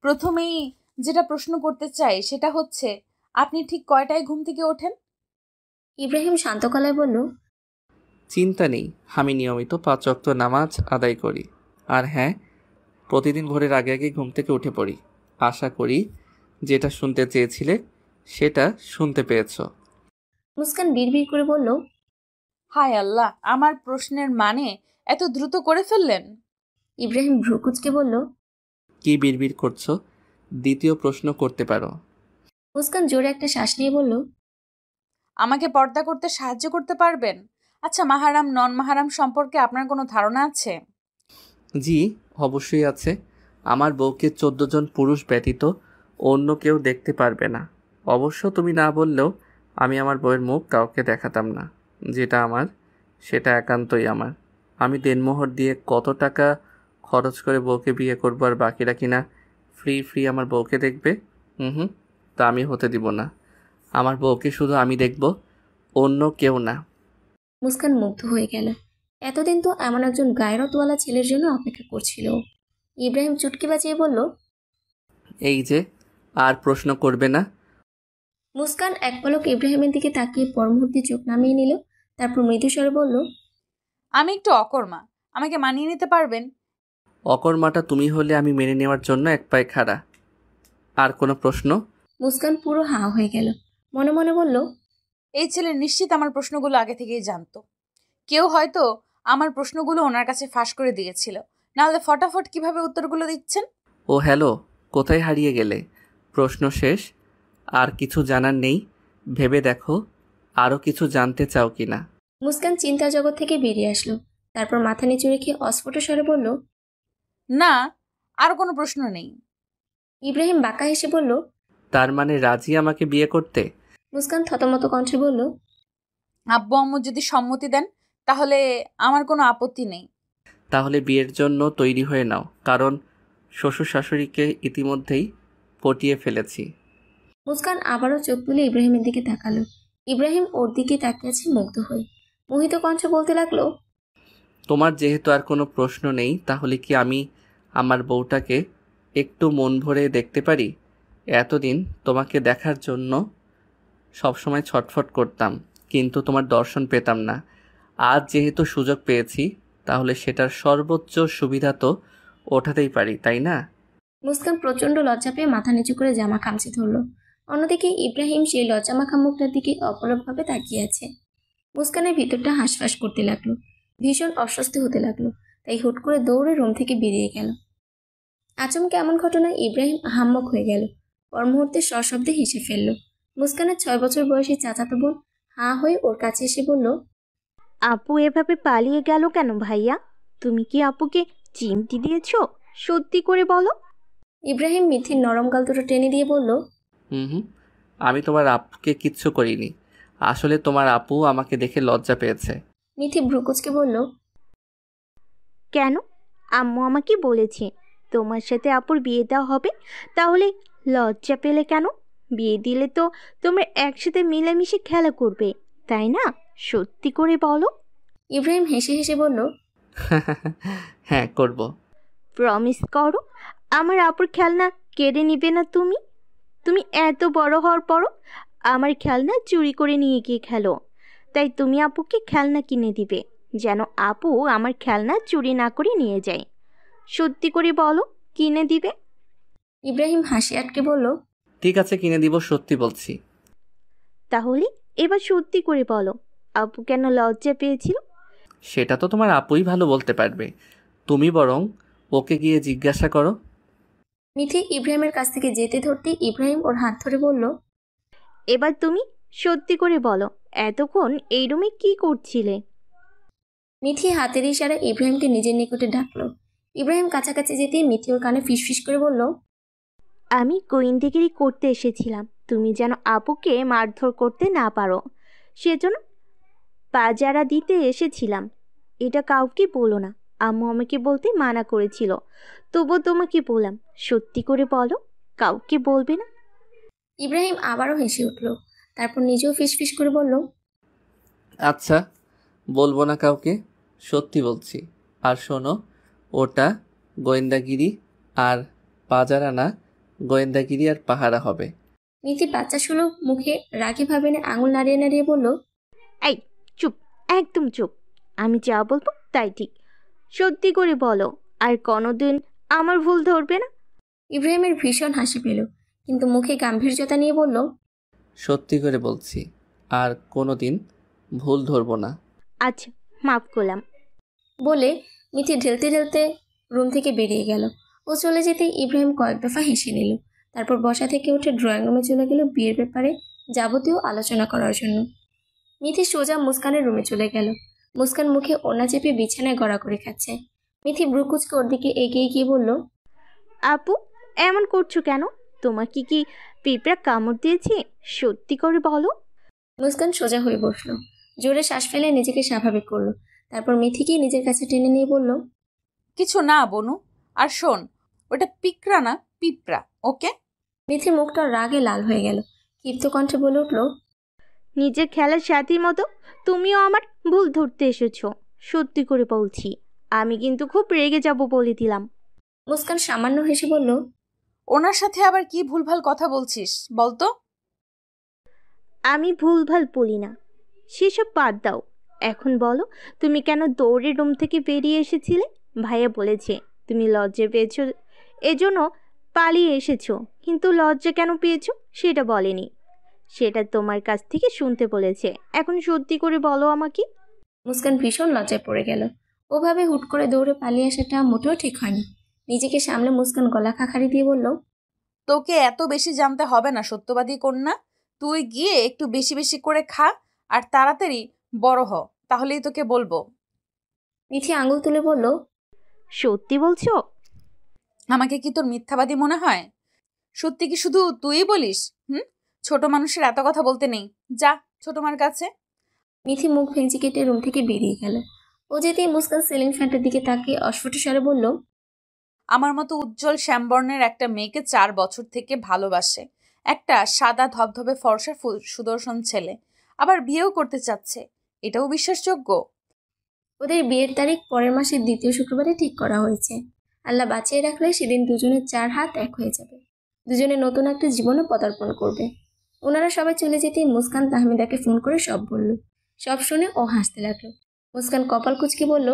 প্রথমেই যেটা প্রশ্ন করতে চাই সেটা হচ্ছে, আপনি ঠিক কয়টায় ঘুম থেকে ওঠেন? ইব্রাহিম শান্ত গলায় বলল, চিন্তা নেই, আমি নিয়মিত 5 ওয়াক্ত নামাজ আদায় করি। আর হ্যাঁ, প্রতিদিন ভোরের আগে আগে ঘুম থেকে উঠে পড়ি। আশা করি যেটা শুনতে চেয়েছিলে সেটা শুনতে পেয়েছো। মুস্কান বিড়বিড় করে বলল, হায় আল্লাহ, আমার প্রশ্নের মানে এত দ্রুত করে ফেললেন। ইব্রাহিম ভ্রুকুচকে বলল, কি বিড়বিড় করছো? দ্বিতীয় প্রশ্ন করতে পারো। মুস্কান জোরে একটা শ্বাস নিয়ে বলল, আমাকে পর্দা করতে সাহায্য করতে পারবেন? আচ্ছা, মাহারাম নন মাহারাম সম্পর্কে আপনার কোনো ধারণা আছে? জি, অবশ্যই আছে। আমার বউকে 14 জন পুরুষ ব্যতীত অন্য কেউ দেখতে পারবে না। অবশ্য তুমি না বললেও আমি আমার বউয়ের মুখ কাউকে দেখাতাম না। যেটা আমার সেটা একান্তই আমার। আমি দেনমোহর দিয়ে কত টাকা খরচ করে বউকে বিয়ে করবো, আর বাকিরা কিনা ফ্রি আমার বউকে দেখবে? হুম, তা আমি হতে দিব না। আমার বউকে শুধু আমি দেখব, অন্য কেউ না। মুস্কান মুগ্ধ হয়ে গেল। এতদিন তো এমন একজন গায়রতওয়ালা ছেলের জন্য অপেক্ষা করছিল। ইব্রাহিম চুটকি বাজিয়ে বলল, এই যে, আর প্রশ্ন করবে না? মুস্কান এক পলক ইব্রাহিমের দিকে তাকিয়ে পরমুহূর্তে চোখ নামিয়ে নিল। তারপর মৃদুস্বরে বলল, আমি একটু অকর্মা, আমাকে মানিয়ে নিতে পারবেন? অকর্মাটা তুমি হলে আমি মেনে নেওয়ার জন্য এক পায়ে খাড়া। আর কোনো প্রশ্ন? মুস্কান পুরো হাঁ হয়ে গেল। মনে মনে বলল, এই ছেলে নিশ্চিত আমার প্রশ্নগুলো আগে থেকেই জানতো। কেউ হয়তো আমার প্রশ্নগুলো ওনার কাছে ফাঁস করে দিয়েছিল, নাহলে ফটাফট কিভাবে উত্তরগুলো দিচ্ছেন। ও হ্যালো, কোথায় হারিয়ে গেলে? প্রশ্ন শেষ? আর কিছু জানার নেই? ভেবে দেখো আরও কিছু জানতে চাও কি না। মুস্কান চিন্তার জগৎ থেকে বেরিয়ে আসলো। তারপর মাথা নিচু রেখে অস্ফুট স্বরে বলল, না, আর কোনো প্রশ্ন নেই। ইব্রাহিম বাঁকা হেসে বলল, তার মানে রাজি আমাকে বিয়ে করতে? মুস্কান থতমত কণ্ঠে বলল, আব্বু আম্মু যদি সম্মতি দেন তাহলে আমার কোনো আপত্তি নেই। তাহলে বিয়ের জন্য তৈরি হয়ে নাও, কারণ শ্বশুর শাশুড়িকে ইতিমধ্যেই পটিয়ে ফেলেছি। মুস্কান আবারও চোখ তুলে ইব্রাহিমের দিকে তাকালো। ইব্রাহিম ওর দিকে তাকিয়েছে মুগ্ধ হয়ে। মোহিত কণ্ঠে বলতে লাগলো, তোমার যেহেতু আর কোনো প্রশ্ন নেই, তাহলে কি আমি আমার বউটাকে একটু মন ভরে দেখতে পারি? এতদিন তোমাকে দেখার জন্য সবসময় ছটফট করতাম, কিন্তু তোমার দর্শন পেতাম না। আজ যেহেতু সুযোগ পেয়েছি, তাহলে সেটার সর্বোচ্চ সুবিধা তো ওঠাতেই পারি, তাই না? মুস্কান প্রচণ্ড লজ্জা পেয়ে মাথা নিচু করে জামা খামচে ধরল। অন্যদিকে ইব্রাহিম সেই লজ্জামাখা মুখটার দিকে অপলকভাবে তাকিয়ে আছে। মুস্কানের ভিতরটা হাঁসফাঁস করতে লাগলো। ভীষণ অস্বস্তি হতে লাগলো। তাই হুট করে দৌড়ে রুম থেকে বেরিয়ে গেল। আচমকা এমন ঘটনায় ইব্রাহিম আহাম্মক হয়ে গেল। পর মুহূর্তে সশব্দে হেসে ফেলল। মুস্কানের 6 বছর বয়সী চাচাতো বোন হাঁ হয়ে ওর কাছে এসে বলল, আপু এভাবে পালিয়ে গেল কেন ভাইয়া? তুমি কি আপুকে চিমটি দিয়েছো? সত্যি করে বলো। ইব্রাহিম মিথির নরম গাল দুটো টেনে দিয়ে বলল, হুম, আমি তোমার আপুকে কিচ্ছু করিনি। আসলে তোমার আপু আমাকে দেখে লজ্জা পেয়েছে। মিথি ভ্রুকুচকে বলল, কেন? আম্মু আমাকে বলেছে তোমার সাথে আপুর বিয়ে দেওয়া হবে, তাহলে লজ্জা পেলে কেন? বিয়ে দিলে তো তোমরা একসাথে মিলেমিশে খেলা করবে, তাই না? সত্যি করে বলো। ইব্রাহিম হেসে হেসে বলল, হ্যাঁ, করব। প্রমিস করো আমার আপুর খেলনা কেড়ে নিবে না তুমি। তুমি এত বড় হওয়ার পরও আমার খেলনা চুরি করে নিয়ে গিয়ে খেলো, তাই তুমি আপুকে খেলনা কিনে দিবে যেন আপু আমার খেলনা চুরি না করে নিয়ে যায়। সত্যি করে বলো, কিনে দিবে? ইব্রাহিম হাসি আটকে বলল, ঠিক আছে, কিনে দিব, সত্যি বলছি। তাহলে এবার সত্যি করে বলো, আপু কেন লজ্জা পেয়েছিল? সেটা তো তোমার আপুই ভালো বলতে পারবে, তুমি বরং ওকে গিয়ে জিজ্ঞাসা করো। মিথি ইব্রাহিমের কাছ থেকে যেতে ধরতেই ইব্রাহিম ওর হাত ধরে বলল, এবার তুমি সত্যি করে বলো, এতক্ষণ এই রুমে কি করছিলে? মিথি হাতের ইশারায় ইব্রাহিমকে নিজের নিকটে ডাকলো। ইব্রাহিম কাছাকাছি যেতেই মিথি ওর কানে ফিসফিস করে বলল, আমি গোয়েন্দাগিরি করতে এসেছিলাম, তুমি যেন আপুকে মারধর করতে না পারো সেজন্য পাজারা দিতে এসেছিলাম। এটা কাউকে বলো না, আম্মু আমাকে বলতে মানা করেছিল, তবুও তোমাকে বললাম। সত্যি করে বলো, কাউকে বলবে না? ইব্রাহিম আবারও হেসে উঠল। তারপর নিজেও ফিসফিস করে বলল, আচ্ছা, বলবো না কাউকে, সত্যি বলছি। আর শোনো, ওটা গোয়েন্দাগিরি আর পাজারা না, গোয়েন্দাগিরি আর পাহারা হবে। মিথি বাচ্চা সুলভ মুখে রাগি ভাবে না আঙুল নাড়িয়ে নাড়িয়ে বলল, এই চুপ, একদম চুপ। আমি যা বলবো তাই ঠিক। সত্যি করে বলো, আর কোনোদিন আমার ভুল ধরবে না? ইব্রাহিমের ভীষণ হাসি পেল, কিন্তু মুখে গাম্ভীর্যতা নিয়ে বলল, সত্যি করে বলছি, আর কোনো দিন ভুল ধরবো না। আচ্ছা, মাফ করলাম। বলে মিথি ঢেলতে ঢেলতে রুম থেকে বেরিয়ে গেল। ও চলে যেতে ইব্রাহিম কয়েক দফা হেসে নিল। তারপর বসা থেকে উঠে ড্রয়িং রুমে চলে গেল বিয়ের ব্যাপারে যাবতীয় আলোচনা করার জন্য। মিথি সোজা মুস্কানের রুমে চলে গেল। মুস্কান মুখে ওড়না চেপে বিছানায় গড়াগড়ি খাচ্ছে। মিথি ব্রুকুচকে ওর দিকে এগিয়ে গিয়ে বলল, আপু, এমন করছো কেন? তোমার কি পিঁপড়া কামড় দিয়েছে? সত্যি করে বলো। মুস্কান সোজা হয়ে বসলো, জোরে শ্বাস ফেলে নিজেকে স্বাভাবিক করলো। তারপর মিথিকে নিজের কাছে টেনে নিয়ে বলল, কিছু না বনু। আর শোন, ওটা পিঁপড়া না, পিঁপড়া, ওকে? মিথির মুখটা রাগে লাল হয়ে গেল। ক্ষিপ্ত কণ্ঠে বলে উঠল, নিজের খেলার সাথীর মতো তুমিও আমার ভুল ধরতে এসেছো। সত্যি করে বলছি, আমি কিন্তু খুব রেগে যাব বলে দিলাম। মুস্কান সামান্য হেসে বলল, ওনার সাথে আবার কি ভুলভাল কথা বলছিস বলতো? আমি ভুলভাল বলি না, সেসব বাদ দাও। এখন বলো, তুমি কেন দৌড়ে রুম থেকে বেরিয়ে এসেছিলে? ভাইয়া বলেছে তুমি লজ্জা পেয়েছো, এজন্য পালিয়ে এসেছো। কিন্তু লজ্জা কেন পেয়েছো সেটা বলেনি, সেটা তোমার কাছ থেকে শুনতে বলেছে। এখন সত্যি করে বলো আমাকে। মুস্কান ভীষণ লজ্জায় পড়ে গেল। ওভাবে হুট করে দৌড়ে পালিয়ে আসাটা মোটেও ঠিক হয়নি। নিজেকে সামলে মুস্কান গলা খাকারি দিয়ে বলল, তোকে এত বেশি জানতে হবে না সত্যবাদী কন্যা। তুই গিয়ে একটু বেশি বেশি করে খা আর তাড়াতাড়ি বড় হ, তাহলেই তোকে বলবো। মিথি আঙুল তুলে বলল, সত্যি বলছো? আমাকে কি তোর মিথ্যাবাদী মনে হয়? সত্যি কি শুধু তুই বলিস? ছোট মানুষের এত কথা বলতে নেই, যা ছোট মার কাছে। মিথি মুখ ভেঙচি কেটে রুম থেকে বেরিয়ে গেল। ও যেতেই মুস্কান সিলিং ফ্যানটার দিকে তাকিয়ে অস্ফুট স্বরে বলল, আমার মতো উজ্জ্বল শ্যামবর্ণের একটা মেয়েকে 4 বছর থেকে ভালোবাসে একটা সাদা ধবধবে ফর্সা সুদর্শন ছেলে, আবার বিয়েও করতে চাচ্ছে। এটাও বিশ্বাসযোগ্য? ওদের বিয়ের তারিখ পরের মাসের 2য় শুক্রবারে ঠিক করা হয়েছে। আল্লাহ বাঁচিয়ে রাখলে সেদিন দুজনের 4 হাত এক হয়ে যাবে। দুজনে নতুন একটা জীবনে পদার্পণ করবে। ওনারা সবাই চলে যেতেই মুস্কান তাহমিদাকে ফোন করে সব বলল। সব শুনে ও হাসতে লাগলো। মুস্কান কপাল কুঁচকে বলল,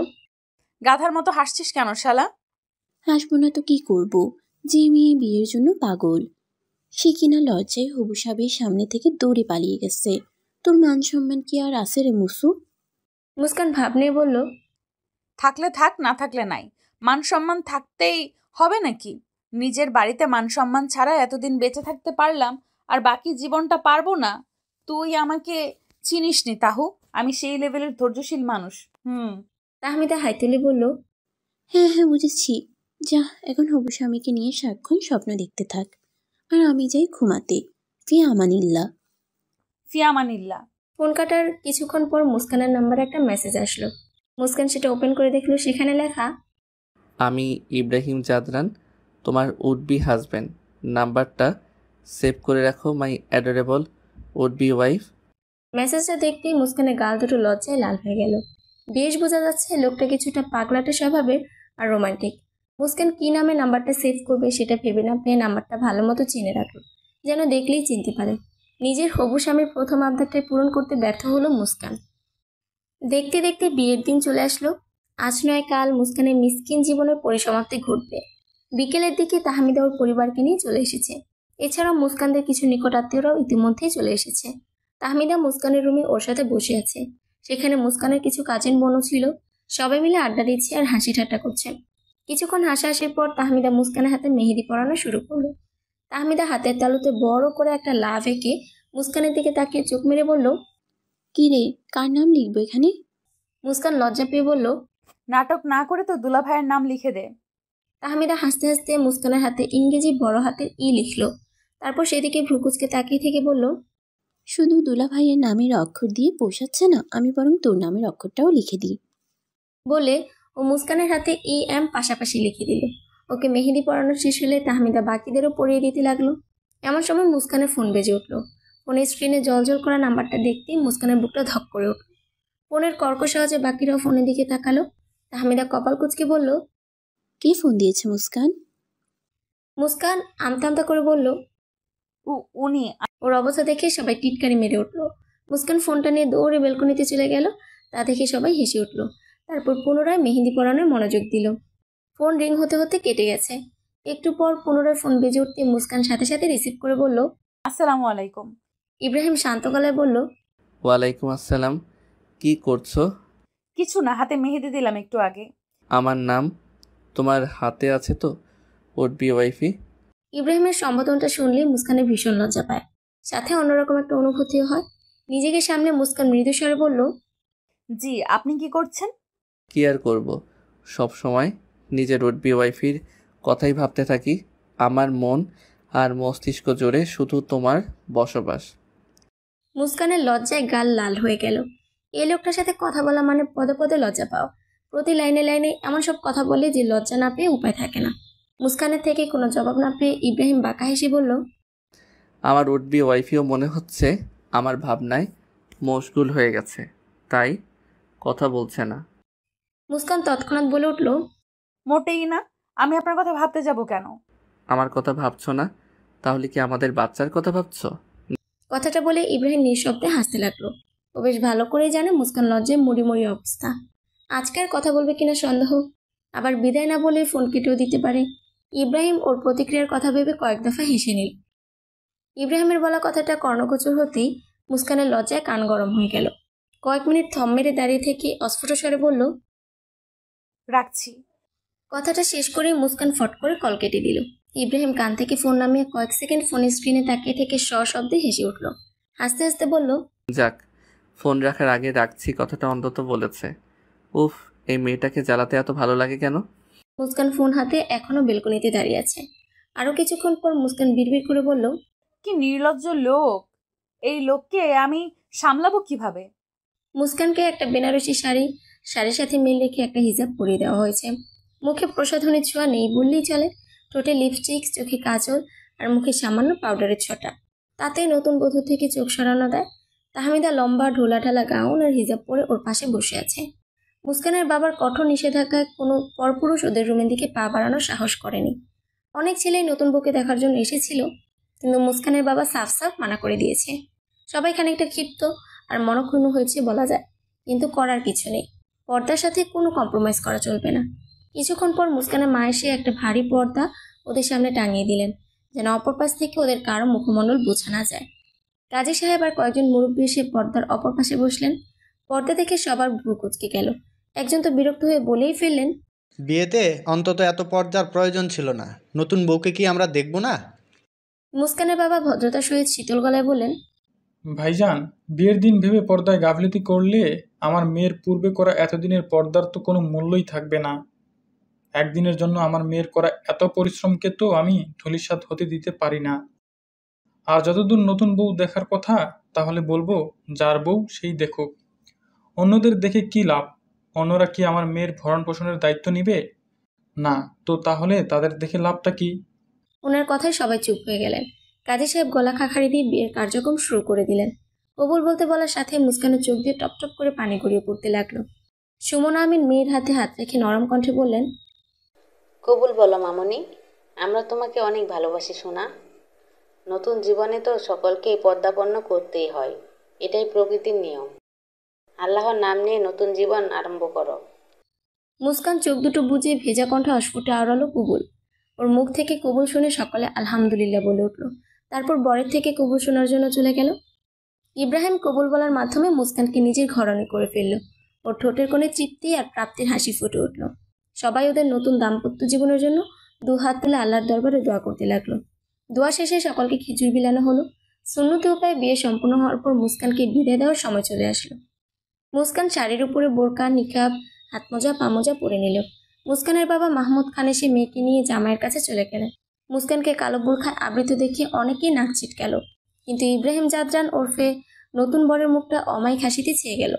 গাধার মতো হাসছিস কেন শালা? হাসবো না তো কি করব? যে মেয়ে বিয়ের জন্য পাগল, সে কিনা লজ্জায় হবু সাহেবের সামনে থেকে দৌড়ে পালিয়ে গেছে। তোর মান সম্মান কি আর আছে রে মুসু? মুস্কান ভাব নিয়ে বলল, থাকলে থাক, না থাকলে নাই। মান সম্মান থাকতেই হবে নাকি? নিজের বাড়িতে মান সম্মান ছাড়া এতদিন বেঁচে থাকতে পারলাম, আর বাকি জীবনটা পারবো না? তুই আমাকে চিনিসনি তাহু, আমি সেই লেভেলের ধৈর্যশীল মানুষ। তাহমিদা হাই তুলে বলল, হ্যাঁ হ্যাঁ বুঝেছি। যা, এখন হবু স্বামীকে নিয়ে সারাক্ষণ স্বপ্ন দেখতে থাক, আর আমি যাই ঘুমাতে। ফি আমানিল্লাহ। ফিয়ামানিল্লাহ। ফোন কাটার কিছুক্ষণ পর মুস্কানের নাম্বারে একটা মেসেজ আসলো। মুস্কান সেটা ওপেন করে দেখলো, সেখানে লেখা, আমি ইব্রাহিম জাদরান, তোমার উড বি হাজব্যান্ড। নাম্বারটা সেভ করে রাখো, মাই অ্যাডোরেবল উড বি ওয়াইফ। মেসেজটা দেখতেই মুস্কানের গাল দুটো লজ্জায় লাল হয়ে গেল। বেশ বোঝা যাচ্ছে লোকটা কিছুটা পাগলাটে স্বভাবের আর রোমান্টিক। মুস্কান কি নামে নাম্বারটা সেভ করবে সেটা ভেবে না পেয়ে নাম্বারটা ভালো মতো চিনে রাখলো, যেন দেখলেই চিনতে পারে। নিজের হবু স্বামীর প্রথম আবদারটাই পূরণ করতে ব্যর্থ হলো মুস্কান। দেখতে দেখতে বিয়ের দিন চলে আসলো। আজ নয় কাল মুস্কানের মিসকিন জীবনের পরিসমাপ্তি ঘটবে। বিকেলের দিকে তাহমিদা ওর পরিবারকে নিয়ে চলে এসেছে। এছাড়াও মুস্কানদের কিছু নিকট আত্মীয়রাও ইতিমধ্যেই চলে এসেছে। তাহমিদা মুস্কানের রুমে ওর সাথে বসে আছে। সেখানে মুস্কানের কিছু কাজিন বোনও ছিল। সবাই মিলে আড্ডা দিচ্ছে আর হাসি ঠাট্টা করছে। কিছুক্ষণ হাসাহাসির পর তাহমিদা মুস্কানের হাতে মেহেদি পরানো শুরু করলো। তাহমিদা হাতের তালুতে বড় করে একটা লাভ এঁকে মুস্কানের দিকে তাকিয়ে চোখ মেরে বলল, কি রে, কার নাম লিখবো এখানে? মুস্কান লজ্জা পেয়ে বলল, নাটক না করে তো দুলা ভাইয়ের নাম লিখে দে। তাহমিদা হাসতে হাসতে মুস্কানের হাতে ইংরেজি বড় হাতের ই লিখলো। তারপর সেদিকে ভ্রুকুচকে তাকিয়ে থেকে বলল, শুধু দুলা ভাইয়ের নামের অক্ষর দিয়ে পোষাচ্ছে না, আমি বরং তোর নামের অক্ষরটাও লিখে দিই। বলে ও মুস্কানের হাতে ই এম পাশাপাশি লিখে দিল। ওকে মেহেদি পরানো শেষ হলে তাহমিদা বাকিদেরও পরিয়ে দিতে লাগলো। এমন সময় মুস্কানের ফোন বেজে উঠলো। ফোনের স্ক্রিনে জলজল করা নাম্বারটা দেখতেই মুস্কানের বুকটা ধক করে উঠল। ফোনের কর্কশ আওয়াজে বাকিরাও ফোনের দিকে তাকালো। তাহমিদা কপাল কুঁচকে বলল, কে ফোন দিয়েছে মুস্কান? মুস্কান আমতা আমতা করে বলল, উনি ওর অবস্থা দেখে সবাই টিটকারি মেরে উঠল। মুস্কান ফোনটা নিয়ে দৌড়ে বেলকনিতে চলে গেল। তা দেখে সবাই হেসে উঠল। তারপর পুনরায় মেহেন্দি পরানোয় মনোযোগ দিল। ফোন রিং হতে হতে কেটে গেছে। একটু পর পুনরায় ফোন বেজে উঠতে মুস্কান সাথে সাথে রিসিভ করে বলল, আসসালামু আলাইকুম। ইব্রাহিম শান্ত গলায় বলল, ওয়ালাইকুম আসসালাম। কি করছো? কিছু না, হাতে মেহেদি দিলাম একটু আগে। আমার নাম তোমার হাতে আছে তো? Would be wifey. ইব্রাহিমের সম্বোধনটা শুনলে মুস্কানের ভীষণ লজ্জা পায়, সাথে অন্যরকম একটা অনুভূতিও হয়। নিজেকে সামনে মুস্কান মৃদু স্বরে বলল, জি, আপনি কি করছেন? কি আর করব, সব সময় নিজের উড বি ওয়াইফির কথাই ভাবতে থাকি। আমার মন আর মস্তিষ্ক জুড়ে শুধু তোমার বসবাস। মুস্কানের লজ্জায় গাল লাল হয়ে গেল। এই লোকটার সাথে কথা বলা মানে পদে পদে লজ্জা পাও। প্রতি লাইনে লাইনে এমন সব কথা বলে যে লজ্জা না পেয়ে উপায় থাকে না। মুস্কানের থেকে কোনো জবাব না পেয়ে ইব্রাহিম বাঁকা হেসে বলল, আমার উড বি ওয়াইফিও মনে হচ্ছে আমার ভাবনায় মশগুল হয়ে গেছে, তাই কথা বলছে না। মুস্কান তৎক্ষণাৎ বলে উঠল, মোটেই না, আমি আপনার কথা ভাবতে যাব কেন? আমার কথা ভাবছো না? তাহলে কি আমাদের বাচ্চার কথা ভাবছো? কথাটা বলে ইব্রাহিম নিঃশব্দে হাসতে লাগলো। ও বেশ ভালো করেই জানে মুস্কান লজ্জায় মরি মরি অবস্থা। আজকের কথা বলবে কিনা সন্দেহ, আবার বিদায় না বলে ফোন কেটেও দিতে পারে। ইব্রাহিম ওর প্রতিক্রিয়ার কথা ভেবে কয়েক দফা হেসে নিল। ইব্রাহিমের বলা কথাটা কর্ণগোচর হতেই মুস্কানের লজ্জায় কান গরম হয়ে গেল। কয়েক মিনিট থম মেরে দাঁড়িয়ে থেকে অস্ফুট স্বরে বলল, রাখছি। কথাটা শেষ করে মুস্কান ফট করে কল কেটে দিল। ইব্রাহিম কান থেকে ফোন নামিয়ে কয়েক সেকেন্ড ফোনের স্ক্রিনে তাকিয়ে থেকে সশব্দে হেসে উঠল। হাসতে হাসতে বলল, যাক, ফোন রাখার আগে রাখছি কথাটা অন্তত বলেছে। উফ, এই মেয়েটাকে জ্বালাতে এত ভালো লাগে কেন? মুস্কান ফোন হাতে এখনো বেলকনিতে দাঁড়িয়ে আছে। আরো কিছুক্ষণ পর মুস্কান বিড়বিড় করে বলল, কি নির্লজ্জ লোক! এই লোককে আমি সামলাবো কিভাবে? মুস্কানকে একটা বেনারসি শাড়ির সাথে মিল রেখে একটা হিজাব পরিয়ে দেওয়া হয়েছে। মুখে প্রসাধনের ছোঁয়া নেই বললেই চলে। ঠোঁটে লিপস্টিক, চোখে কাজল আর মুখে সামান্য পাউডারের ছটা। তাতেই নতুন বধূ থেকে চোখ সরানো দেয়। তাহমিদা লম্বা ঢোলাঢালা গাউন আর হিজাব পরে ওর পাশে বসে আছে। মুস্কানের বাবার কঠোর নিষেধাজ্ঞায় কোনো পরপুরুষ ওদের রুমের দিকে পা বাড়ানোর সাহস করেনি। অনেক ছেলেই নতুন বউকে দেখার জন্য এসেছিল, কিন্তু মুস্কানের বাবা সাফ সাফ মানা করে দিয়েছে। সবাই খানিকটা ক্ষিপ্ত আর মনক্ষুণ্ণ হয়েছে বলা যায়, কিন্তু করার কিছু নেই। পর্দার সাথে কোনো কম্প্রোমাইজ করা চলবে না। কিছুক্ষণ পর মুস্কানের মা এসে একটা ভারী পর্দা ওদের সামনে টাঙিয়ে দিলেন, যেন অপর পাশ থেকে ওদের কারো মুখমণ্ডল বোঝা না যায়। কাজী সাহেব আর কয়েকজন মুরব্বী এসে পর্দার অপর পাশে বসলেন। পর্দা দেখে সবার ভ্রু কুঁচকে গেল। একজন তো বিরক্ত হয়ে বলেই ফেললেন, বিয়েতে অন্তত এত পর্দার প্রয়োজন ছিল না। নতুন বউকে কি আমরা দেখব না? মুস্কানের বাবা ভদ্রতার সহিত শীতল গলায় বললেন, ভাইজান, বিয়ের দিন ভেবে পর্দায় গাফিলতি করলে আমার মেয়ের পূর্বে করা এতদিনের পর্দার তো কোনো মূল্যই থাকবে না। একদিনের জন্য আমার মেয়ের করা এত পরিশ্রমকে তো আমি ধূলিসাৎ হতে দিতে পারি না। আর যতদূর নতুন বউ দেখার কথা, তাহলে বলবো যার বউ সেই দেখুক। অন্যদের দেখে কি লাভ? অন্যরা কি আমার মেয়ের ভরণ পোষণের দায়িত্ব নিবে না? তো তাহলে তাদের দেখে লাভটা কি? ওনার কথায় সবাই চুপ হয়ে গেলেন। কাজী সাহেব গলা খাখারি দিয়ে বিয়ের কার্যক্রম শুরু করে দিলেন। কবুল বলতে বলার সাথে মুস্কানের চোখ দিয়ে টপটপ করে পানি গড়িয়ে পড়তে লাগলো। সুমনা আমিন মেয়ের হাতে হাত রেখে নরম কণ্ঠে বললেন, কবুল বলো মামনি, আমরা তোমাকে অনেক ভালোবাসি সোনা। নতুন জীবনে তো সকলকেই পর্দাপন্ন করতেই হয়, এটাই প্রকৃতির নিয়ম। আল্লাহর নাম নিয়ে নতুন জীবন আরম্ভ করো। মুস্কান চোখ দুটো বুজে ভেজা কণ্ঠে অস্ফুটে আওড়ালো কবুল। ওর মুখ থেকে কবুল শুনে সকলে আলহামদুলিল্লাহ বলে উঠল। তারপর বরের থেকে কবুল শোনার জন্য চলে গেল। ইব্রাহিম কবুল বলার মাধ্যমে মুস্কানকে নিজের ঘরাণে করে ফেলল। ওর ঠোঁটের কোণে তৃপ্তি আর প্রাপ্তির হাসি ফুটে উঠল। সবাই ওদের নতুন দাম্পত্য জীবনের জন্য দু হাত তুলে আল্লাহর দরবারে দোয়া করতে লাগলো। দোয়া শেষে সকলকে খিচুড়ি বিলানো হলো। সুন্নতি উপায়ে বিয়ে সম্পূর্ণ হওয়ার পর মুস্কানকে বিদায় দেওয়ার সময় চলে আসলো। মুস্কান শাড়ির উপরে বোরকা, নিকাব, হাতমোজা, পামোজা পরে নিল। মুস্কানের বাবা মাহমুদ খান এসে মেয়েকে নিয়ে জামাইয়ের কাছে চলে গেলেন। মুস্কানকে কালো বোরখায় আবৃত দেখে অনেকেই নাক ছিটকাল, কিন্তু ইব্রাহিম জাদরান ওরফে নতুন বরের মুখটা অমায়িক হাসিতে ছেয়ে গেল।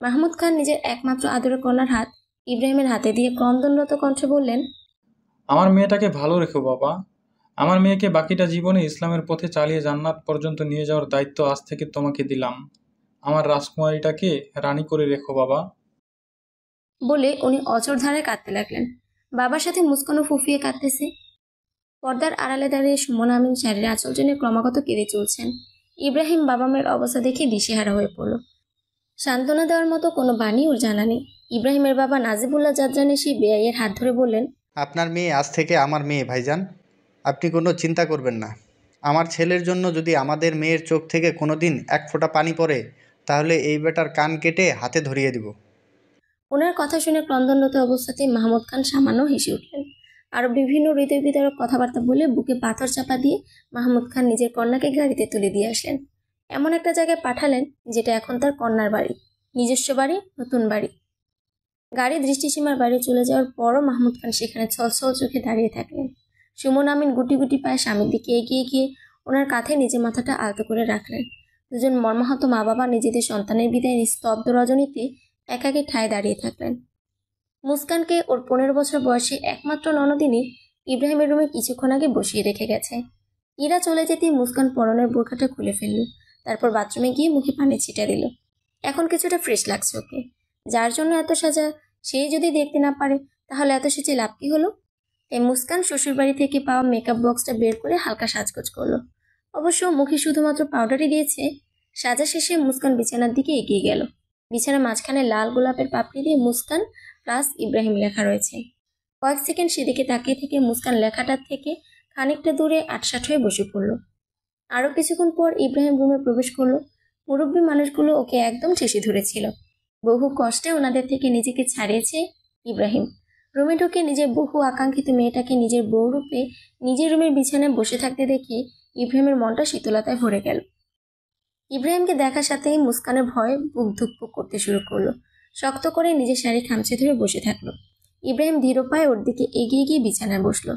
মাহমুদ খান নিজের একমাত্র আদরের কন্যার হাত ইব্রাহিমের হাতে দিয়ে ক্রন্দনরত কণ্ঠে বললেন, আমার মেয়েটাকে ভালো রেখো বাবা। আমার মেয়েকে বাকিটা জীবনে ইসলামের পথে চালিয়ে জান্নাত পর্যন্ত নিয়ে যাওয়ার দায়িত্ব আজ থেকে তোমাকে দিলাম। আমার রাজকুমারীটাকে রানী করে রেখো বাবা। বলে উনি অচর ধারায় কাঁদতে লাগলেন। বাবার সাথে মুস্কানও ফুফিয়ে কাঁদতেছে। পর্দার আড়ালে দাঁড়িয়ে সুমন আমিন শাড়ির আঁচল টেনে ক্রমাগত কেঁদে চলছেন। ইব্রাহিম বাবা মায়ের অবস্থা দেখে দিশেহারা হয়ে পড়ল। সান্ত্বনা দেওয়ার মতো কোনো বাণী ওর জানা নেই। ইব্রাহিমের বাবা নাজিবুল্লাহ জাদরান এসে বেআইয়ের হাত ধরে বললেন, আপনার মেয়ে আজ থেকে আমার মেয়ে ভাইজান, আপনি কোনো চিন্তা করবেন না। আমার ছেলের জন্য যদি আমাদের মেয়ের চোখ থেকে কোনো দিন এক ফোঁটা পানি পড়ে, তাহলে এই বেটার কান কেটে হাতে ধরিয়ে দিব। ওনার কথা শুনে ক্রন্দনরত অবস্থাতে মাহমুদ খান সামান্য হেসে উঠলেন। আরও বিভিন্ন হৃদয় বিদারক কথাবার্তা বলে বুকে পাথর চাপা দিয়ে মাহমুদ খান নিজের কন্যাকে গাড়িতে তুলে দিয়ে আসলেন। এমন একটা জায়গায় পাঠালেন যেটা এখন তার কন্যার বাড়ি, নিজস্ব বাড়ি, নতুন বাড়ি। গাড়ি দৃষ্টিসীমার বাইরে চলে যাওয়ার পরও মাহমুদ খান সেখানে ছলছল চোখে দাঁড়িয়ে থাকলেন। সুমন আমিন গুটি গুটি পায়ে স্বামীর দিকে এগিয়ে গিয়ে ওনার কাঁধে নিজের মাথাটা আলতো করে রাখলেন। দুজন মর্মাহত মা বাবা নিজেদের সন্তানের বিদায় নিস্তব্ধ রজনীতে একাকী ঠায় দাঁড়িয়ে থাকলেন। মুস্কানকে ওর 15 বছর বয়সে একমাত্র ননদিনী ইব্রাহিমের রুমে কিছুক্ষণ আগে বসিয়ে রেখে গেছে। ইরা চলে যেতেই মুস্কান পরনের বোরখাটা খুলে ফেলল, তারপর বাথরুমে গিয়ে মুখে পানি ছিটা দিল। এখন কিছুটা ফ্রেশ লাগছে ওকে। যার জন্য এত সাজা, সে যদি দেখতে না পারে তাহলে এত সেচে লাভ কি হলো? তাই মুস্কান শ্বশুরবাড়ি থেকে পাওয়া মেকআপ বক্সটা বের করে হালকা সাজগোজ করলো। অবশ্য মুখে শুধুমাত্র পাউডারই দিয়েছে। সাজা শেষে মুস্কান বিছানার দিকে এগিয়ে গেল। বিছানার মাঝখানে লাল গোলাপের পাপড়ি দিয়ে মুস্কান প্লাস ইব্রাহিম লেখা রয়েছে। কয়েক সেকেন্ড সেদিকে তাকিয়ে থেকে মুস্কান লেখাটার থেকে খানিকটা দূরে আটসাট হয়ে বসে পড়ল। আরও কিছুক্ষণ পর ইব্রাহিম রুমে প্রবেশ করলো। মুরব্বী মানুষগুলো ওকে একদম ঠেসে ধরেছিল। বহু কষ্টে ওনাদের থেকে নিজেকে ছাড়িয়েছে ইব্রাহিম। রুমে ঢুকে নিজের বহু আকাঙ্ক্ষিত মেয়েটাকে নিজের বউ রূপে নিজের রুমের বিছানায় বসে থাকতে দেখে ইব্রাহিমের মনটা শীতলতায় ভরে গেল। ইব্রাহিমকে দেখার সাথেই মুস্কানের ভয়ে বুক ধুকপুক করতে শুরু করলো। শক্ত করে নিজের শাড়ি খামচে ধরে বসে থাকলো। ইব্রাহিম ধীর পায়ে ওর দিকে এগিয়ে গিয়ে বিছানায় বসলো।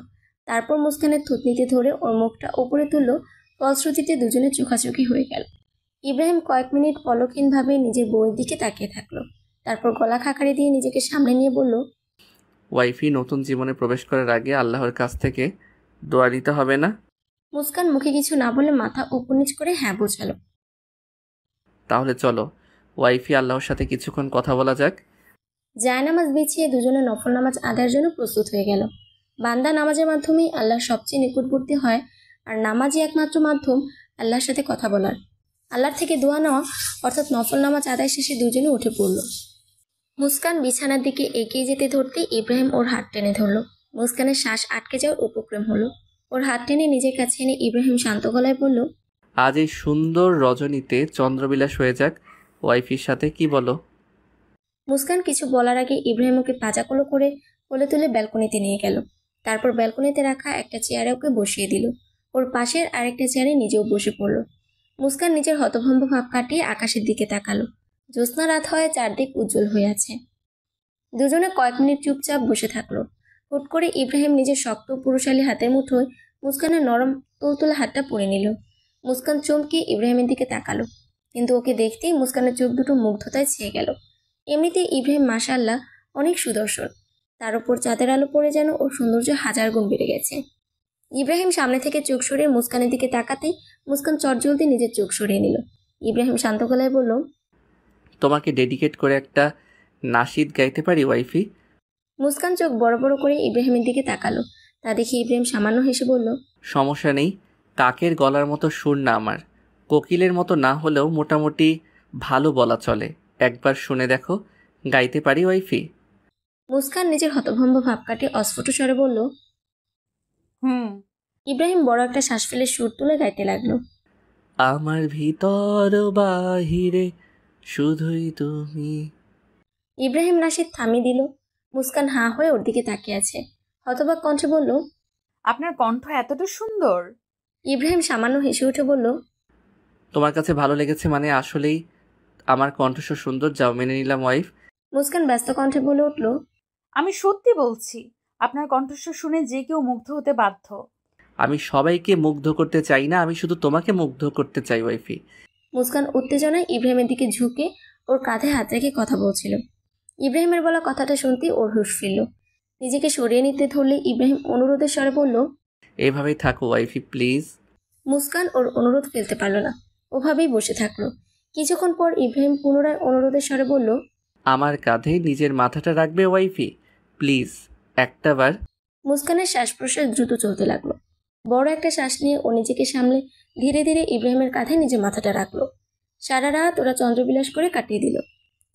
তারপর মুস্কানের থুতনিতে ধরে ওর মুখটা ওপরে তুললো। ফলশ্রুতিতে দুজনে চোখাচোখি হয়ে গেল। ইব্রাহিম কয়েক মিনিট পলকহীনভাবে নিজের বউয়ের দিকে তাকিয়ে থাকলো। তারপর গলা খাকারি দিয়ে নিজেকে সামনে নিয়ে বলল, ওয়াইফি, নতুন জীবনে প্রবেশ করার আগে আল্লাহর কাছ থেকে দোয়া নিতে হবে না? মুস্কান মুখে কিছু না বলে মাথা উপর নিচ করে হ্যাঁ বোঝালো। তাহলে চলো ওয়াইফি, আল্লাহর সাথে কিছুক্ষণ কথা বলা যাক। জায়নামাজ বিছিয়ে দুজনে নফল নামাজ আদায়ের জন্য প্রস্তুত হয়ে গেল। বান্দা নামাজের মাধ্যমেই আল্লাহর সবচেয়ে নিকটবর্তী হয়, আর নামাজই একমাত্র মাধ্যম আল্লাহর সাথে কথা বলার, আল্লাহর থেকে দোয়া নেওয়া। অর্থাৎ নফল নামাজ আদায় শেষে দুজনে উঠে পড়ল। মুস্কান বিছানার দিকে এগিয়ে যেতে ধরতেই ইব্রাহিম ওর হাত টেনে ধরল। মুস্কানের শ্বাস আটকে যাওয়ার উপক্রম হলো। ওর হাত টেনে নিজের কাছে এনে ইব্রাহিম শান্ত গলায় বলল, আজ এই সুন্দর রজনীতে চন্দ্রবিলাস হয়ে যাক ওয়াইফির সাথে, কি বলো? মুস্কান কিছু বলার আগে ইব্রাহিম ওকে পাজাকোলো করে কোলে তুলে ব্যালকনিতে নিয়ে গেল। তারপর ব্যালকনিতে রাখা একটা চেয়ারে ওকে বসিয়ে দিল। ওর পাশের আরেকটা চেয়ারে নিজেও বসে পড়ল। মুস্কান নিজের হতভম্ব ভাব কাটিয়ে আকাশের দিকে তাকালো। জ্যোৎস্না রাত হয়ে চারদিক উজ্জ্বল হয়ে আছে। দুজনে কয়েক মিনিট চুপচাপ বসে থাকলো। হুট করে ইব্রাহিম নিজের শক্ত পুরুষালী হাতের মুঠোয় মুস্কানের নরম তুলতুলে হাতটা পুড়ে নিল। মুস্কান চমকে ইব্রাহিমের দিকে তাকালো, কিন্তু ওকে দেখতেই মুস্কানের চোখ দুটো মুগ্ধতায় ছেয়ে গেল। এমনিতে ইব্রাহিম মাশাআল্লাহ অনেক সুদর্শন, তার উপর চাঁদের আলো পড়ে যেন ওর সৌন্দর্য হাজার গুণ বেড়ে গেছে। ইব্রাহিম সামনে থেকে চোখ সরিয়ে মুস্কানের দিকে তাকাতেই মুস্কান চটজলদি নিজের চোখ সরিয়ে নিল। ইব্রাহিম শান্ত গলায় বলল, তোমাকে ডেডিকেট করে একটা নাশিদ গাইতে পারি ওয়াইফি? মুস্কান চোখ বড় বড় করে ইব্রাহিমের দিকে তাকালো। তা দেখে ইব্রাহিম সামান্য হেসে বলল, সমস্যা নেই, কাকের গলার মতো সুর না আমার, কোকিলের মতো না হলেও মোটামুটি ভালো বলা চলে, একবার শুনে দেখো, গাইতে পারি ওয়াইফি? মুস্কান নিজের হতভম্ব ভাব কাটিয়ে অস্ফুট স্বরে বলল, ইব্রাহিম বড় একটা শ্বাস ফেলে সুর তুলে গাইতে লাগলো, আমার ভিতর বাহিরে শুধুই তুমি। ইব্রাহিম নাশিদ থামিয়ে দিল। মুস্কান হাঁ হয়ে ওর দিকে তাকিয়ে আছে। হতবাক কণ্ঠে বলল, আপনার কণ্ঠ এতটা সুন্দর? ইব্রাহিম সামান্য হেসে উঠে বলল, তোমার কাছে ভালো লেগেছে মানে আসলেই আমার কণ্ঠস্বর সুন্দর, যাও মেনে নিলাম ওয়াইফ। মুস্কান ব্যস্ত কণ্ঠে বলে উঠল, আমি সত্যি বলছি, আপনার কণ্ঠস্বর শুনে যে কেউ মুগ্ধ হতে বাধ্য। আমি সবাইকে মুগ্ধ করতে চাই না, আমি শুধু তোমাকে মুগ্ধ করতে চাই ওয়াইফি। মুস্কান উত্তেজনায় ইব্রাহিমের দিকে ঝুঁকে ওর কাঁধে হাত রেখে কথা বলছিল। ইব্রাহিমের বলা কথাটা শুনতেই ওর হুঁশ ফিরল। নিজেকে সরিয়ে নিতে ধরলে ইব্রাহিম অনুরোধের স্বরে বলল, এভাবেই থাকো ওয়াইফি প্লিজ। মুস্কান ওর অনুরোধ ফেলতে পারল না, ওভাবেই বসে থাকলো। কিছুক্ষণ পর ইব্রাহিম পুনরায় অনুরোধের স্বরে বলল, আমার কাঁধে নিজের মাথাটা রাখবে ওয়াইফি প্লিজ, একটা বার। মুস্কানের শ্বাস প্রশ্বাস দ্রুত চলতে লাগলো। বড় একটা শ্বাস নিয়ে ও নিজেকে সামলে ধীরে ধীরে ইব্রাহিমের কাঁধে নিজের মাথাটা রাখলো। সারা রাত ওরা চন্দ্রবিলাস করে কাটিয়ে দিল।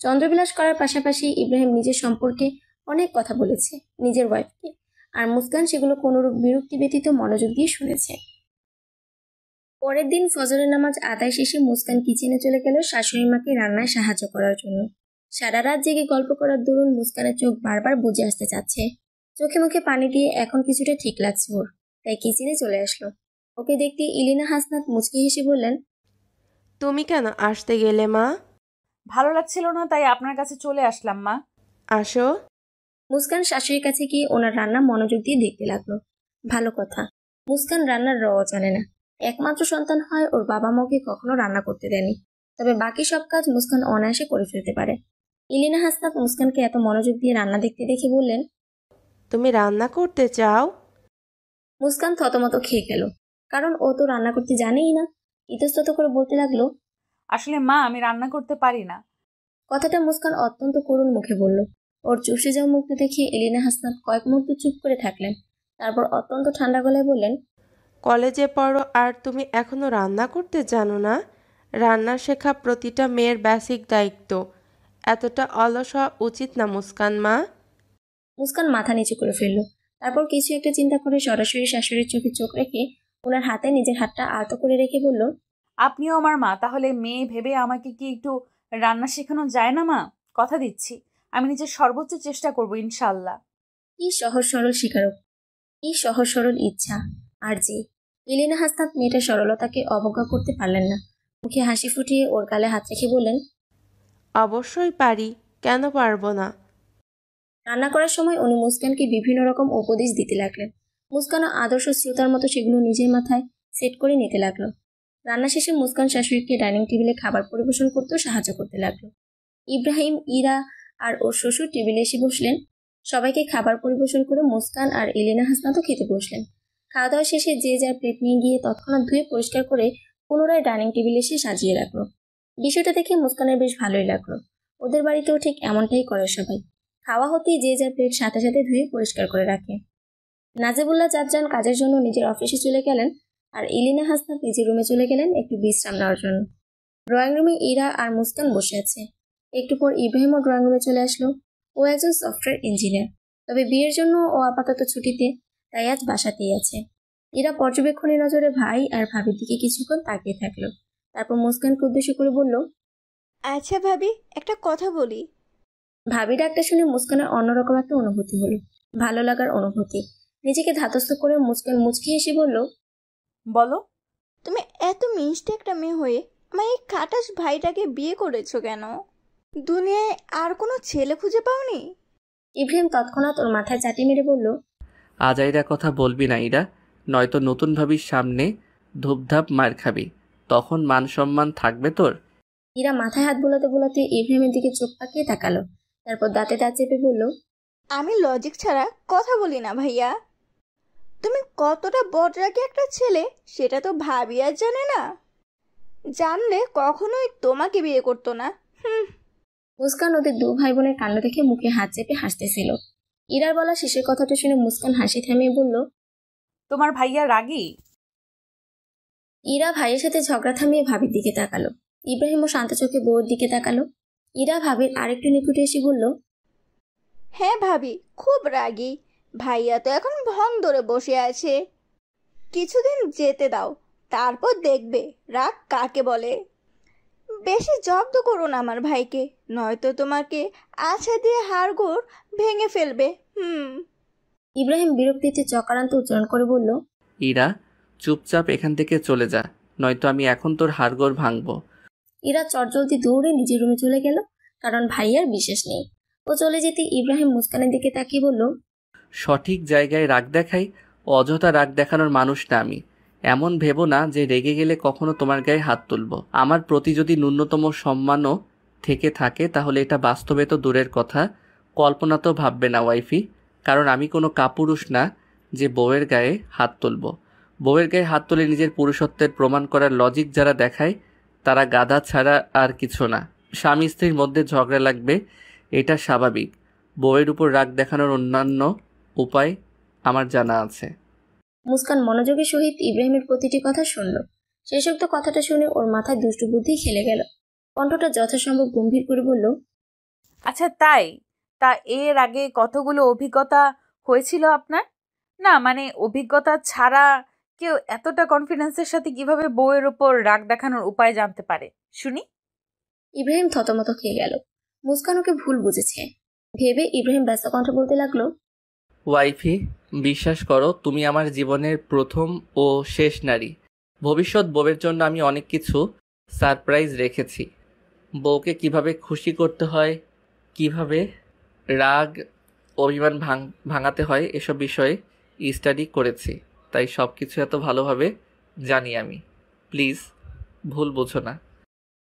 চন্দ্রবিলাস করার পাশাপাশি ইব্রাহিম নিজের সম্পর্কে অনেক কথা বলেছে নিজের ওয়াইফকে, আর মুস্কান সেগুলো কোনোরূপ বিরক্তি ব্যতীত মনোযোগ দিয়ে শুনেছে। পরের দিন ফজরের নামাজ আদায় শেষে মুস্কান কিচেনে চলে গেল শাশুড়ি মাকে রান্নায় সাহায্য করার জন্য। সারা রাত জেগে গল্প করার দরুন মুস্কানের চোখ বারবার বুজে আসতে চাচ্ছে। চোখে মুখে পানি দিয়ে এখন কিছুটা ঠিক লাগছে ওর, তাই কিচেনে চলে আসলো। ওকে দেখতে ইলিনা হাসনাত মুচকি হেসে বললেন, তুমি কেন আসতে গেলে মা? ভালো লাগছিল না, তাই আপনার কাছে চলে আসলাম মা। আসো। মুস্কান শাশুড়ির কাছে গিয়ে ওনার রান্না মনোযোগ দিয়ে দেখতে লাগলো। ভালো কথা, মুস্কান রান্নার রও জানে না। একমাত্র সন্তান হয়, ওর বাবা মাকে কখনো রান্না করতে দেয়নি, তবে বাকি সব কাজ মুস্কান অনায়াসে করে ফেলতে পারে। ইলিনা হাসনাত মুস্কানকে এত মনোযোগ দিয়ে রান্না দেখতে দেখে বললেন, তুমি রান্না করতে চাও? মুস্কান থতমত খেয়ে গেল, কারণ ও তো রান্না করতে জানেই না। ইতস্তত করে বলতে লাগলো, আসলে মা, আমি রান্না করতে পারি না। কথাটা মুস্কান অত্যন্ত করুণ মুখে বলল। ওর চুপসে যাওয়া মুখটা দেখে এলিনা হাসনাত কয়েক মুহূর্ত চুপ করে থাকলেন। তারপর অত্যন্ত ঠান্ডা গলায় বললেন, কলেজে পড়ো আর তুমি এখনো রান্না করতে জানো না? রান্না শেখা প্রতিটা মেয়ের বেসিক দায়িত্ব। এতটা অলস হওয়া উচিত না মুস্কান মা। মুস্কান মাথা নিচু করে ফেলল। তারপর কিছু একটা চিন্তা করে সরাসরি শাশুড়ির চোখে চোখ রেখে ওনার হাতে নিজের হাতটা আলতো করে রেখে বলল, আপনিও আমার মা, তাহলে মেয়ে ভেবে আমাকে কি একটু রান্না শেখানো যায় না মা? কথা দিচ্ছি, আমি নিজের সর্বোচ্চ চেষ্টা করব ইনশাল্লাহ। কি সহজ সরল স্বীকারক, কি সহজ সরল ইচ্ছা। আর যে এলিনা হাসনাত মেয়েটার সরলতাকে অবজ্ঞা করতে পারলেন না। মুখে হাসি ফুটিয়ে ওর গালে হাত রেখে বললেন, অবশ্যই পারি, কেন পারবো না। রান্না করার সময় উনি মুস্কানকে বিভিন্ন রকম উপদেশ দিতে লাগলেন। মুস্কানও আদর্শ শ্রোতার মতো সেগুলো নিজের মাথায় সেট করে নিতে লাগলো। রান্না শেষে মুস্কান শাশুড়িকে ডাইনিং টেবিলে খাবার পরিবেশন করতেও সাহায্য করতে লাগলো। ইব্রাহিম, ইরা আর ওর শ্বশুর টেবিলে এসে বসলেন। সবাইকে খাবার পরিবেশন করে মুস্কান আর এলিনা হাসনাতও খেতে বসলেন। খাওয়া দাওয়া শেষে যে যার প্লেট নিয়ে গিয়ে তৎক্ষণাৎ ধুয়ে পরিষ্কার করে পুনরায় ডাইনিং টেবিলে এসে সাজিয়ে রাখলো। বিষয়টা দেখে মুস্কানের বেশ ভালোই লাগলো। ওদের বাড়িতেও ঠিক এমনটাই করে সবাই। খাওয়া হতেই যে যার প্লেট সাথে সাথে ধুয়ে পরিষ্কার করে রাখে। নাজিবুল্লাহ চাচজান কাজের জন্য নিজের অফিসে চলে গেলেন, আর ইলিনা হাসনাত নিজের রুমে চলে গেলেন একটু বিশ্রাম নেওয়ার জন্য। ড্রয়িং রুমে ইরা আর মুস্কান বসে আছে। একটু পর ইব্রাহিমও ড্রয়িং রুমে চলে আসলো। ও একজন সফটওয়্যার ইঞ্জিনিয়ার, তবে বিয়ের জন্য ও আপাতত ছুটিতে, তাই আজ বাসাতেই আছে। ইরা পর্যবেক্ষণী নজরে ভাই আর ভাবির দিকে কিছুক্ষণ তাকিয়ে থাকলো। তারপর মুস্কানকে উদ্দেশ্য করে বলল, আচ্ছা ভাবি, একটা কথা বলি। ভাবি ডাকটা শুনে মুস্কানের অন্যরকম একটা অনুভূতি হলো, ভালো লাগার অনুভূতি। নিজেকে ধাতস্থ করে মুস্কান মুচকি হেসে বলল, বলো। তুমি এত মিষ্টি একটা মেয়ে হয়ে আমার এই খাটাস ভাইটাকে বিয়ে করেছো কেন? দুনিয়ায় আর কোনো ছেলে খুঁজে পাওনি? ইব্রাহিম তৎক্ষণাৎ ওর মাথায় চাটি মেরে বলল, আজাইরা কথা বলবি না ইরা, নয়তো নতুন ভাবির সামনে ধূপধাপ মার খাবি, তখন মান সম্মান থাকবে তোর? ইরা মাথায় হাত বোলাতে বোলাতে ইব্রাহিমের দিকে চোখ পাকিয়ে তাকালো। তারপর দাঁতে দাঁত চেপে বলল, আমি লজিক ছাড়া কথা বলি না ভাইয়া। তুমি কতটা বড়রাগী একটা ছেলে সেটা তো ভাবি আর জানে না। জানলে কখনোই তোমাকে বিয়ে করতো না। মুস্কান ওদের দু ভাই বোনের কাণ্ড দেখে মুখে হাত চেপে হাসতেছিল। ইরার বলা শেষের কথাটা শুনে মুস্কান হাসি থামিয়ে বলল, তোমার ভাইয়া রাগী? ইরা ভাইয়ের সাথে ঝগড়া থামিয়ে ভাবির দিকে তাকালো। ইব্রাহিমও শান্ত চোখে বউয়ের দিকে তাকালো। ইরা ভাবির আরেকটু নিকটে এসে বলল, হ্যাঁ ভাবি, খুব রাগী। ভাইয়া তো এখন ভং ধরে বসে আছে। কিছুদিন যেতে দাও, তারপর দেখবে রাগ কাকে বলে। বেশি জব্দ করো না আমার ভাইকে, নয়তো তোমাকে আছা দিয়ে হাড়গোড় ভেঙে ফেলবে। ইব্রাহিম বিরক্তিতে চকারান্ত উচ্চারণ করে বলল, ইরা, চুপচাপ এখান থেকে চলে যা, নয়তো আমি এখন তোর হাড়গোড় ভাঙবো। ইরা চটজলদি দৌড়ে নিজের রুমে চলে গেল, কারণ ভাইয়ার বিশেষ নেই। ও চলে যেতে ইব্রাহিম মুস্কানের দিকে তাকিয়ে বলল, সঠিক জায়গায় রাগ দেখাই, অযথা রাগ দেখানোর মানুষ না আমি। এমন ভেবো না যে রেগে গেলে কখনো তোমার গায়ে হাত তুলবো। আমার প্রতি যদি ন্যূনতম সম্মানও থেকে থাকে তাহলে এটা বাস্তবে তো দূরের কথা, কল্পনাতেও ভাববে না ওয়াইফি। কারণ আমি কোনো কাপুরুষ না যে বউয়ের গায়ে হাত তুলবো। বউয়ের গায়ে হাত তুলে নিজের পুরুষত্বের প্রমাণ করার লজিক যারা দেখায় তারা গাধা ছাড়া আর কিছু না। স্বামী স্ত্রীর মধ্যে ঝগড়া লাগবে, এটা স্বাভাবিক। বউয়ের উপর রাগ দেখানোর অন্যান্য উপায় আমার জানা আছে। মুস্কান মনোযোগের সহিত ইব্রাহিমের প্রতিটি কথা শুনল। শেষোক্ত কথাটা শুনে ওর মাথায় দুষ্টু বুদ্ধি খেলে গেল। কণ্ঠটা যথাসম্ভব গম্ভীর করে বলল, আচ্ছা তাই? তা এর আগে কতগুলো অভিজ্ঞতা হয়েছিল আপনার? না মানে অভিজ্ঞতা ছাড়া কেউ এতটা কনফিডেন্সের সাথে কিভাবে বউয়ের ওপর রাগ দেখানোর উপায় জানতে পারে শুনি? ইব্রাহিম থতমত খেয়ে গেল। মুস্কান ওকে ভুল বুঝেছে ভেবে ইব্রাহিম ব্যস্ত কণ্ঠে বলতে লাগলো, ওয়াইফি, বিশ্বাস করো তুমি আমার জীবনের প্রথম ও শেষ নারী। ভবিষ্যৎ বউয়ের জন্য আমি অনেক কিছু সারপ্রাইজ রেখেছি। বউকে কিভাবে খুশি করতে হয়, কিভাবে রাগ অভিমান ভাঙাতে হয়, এসব বিষয়ে স্টাডি করেছি। তাই সব কিছু এত ভালোভাবে জানি আমি। প্লিজ ভুল বুঝো না।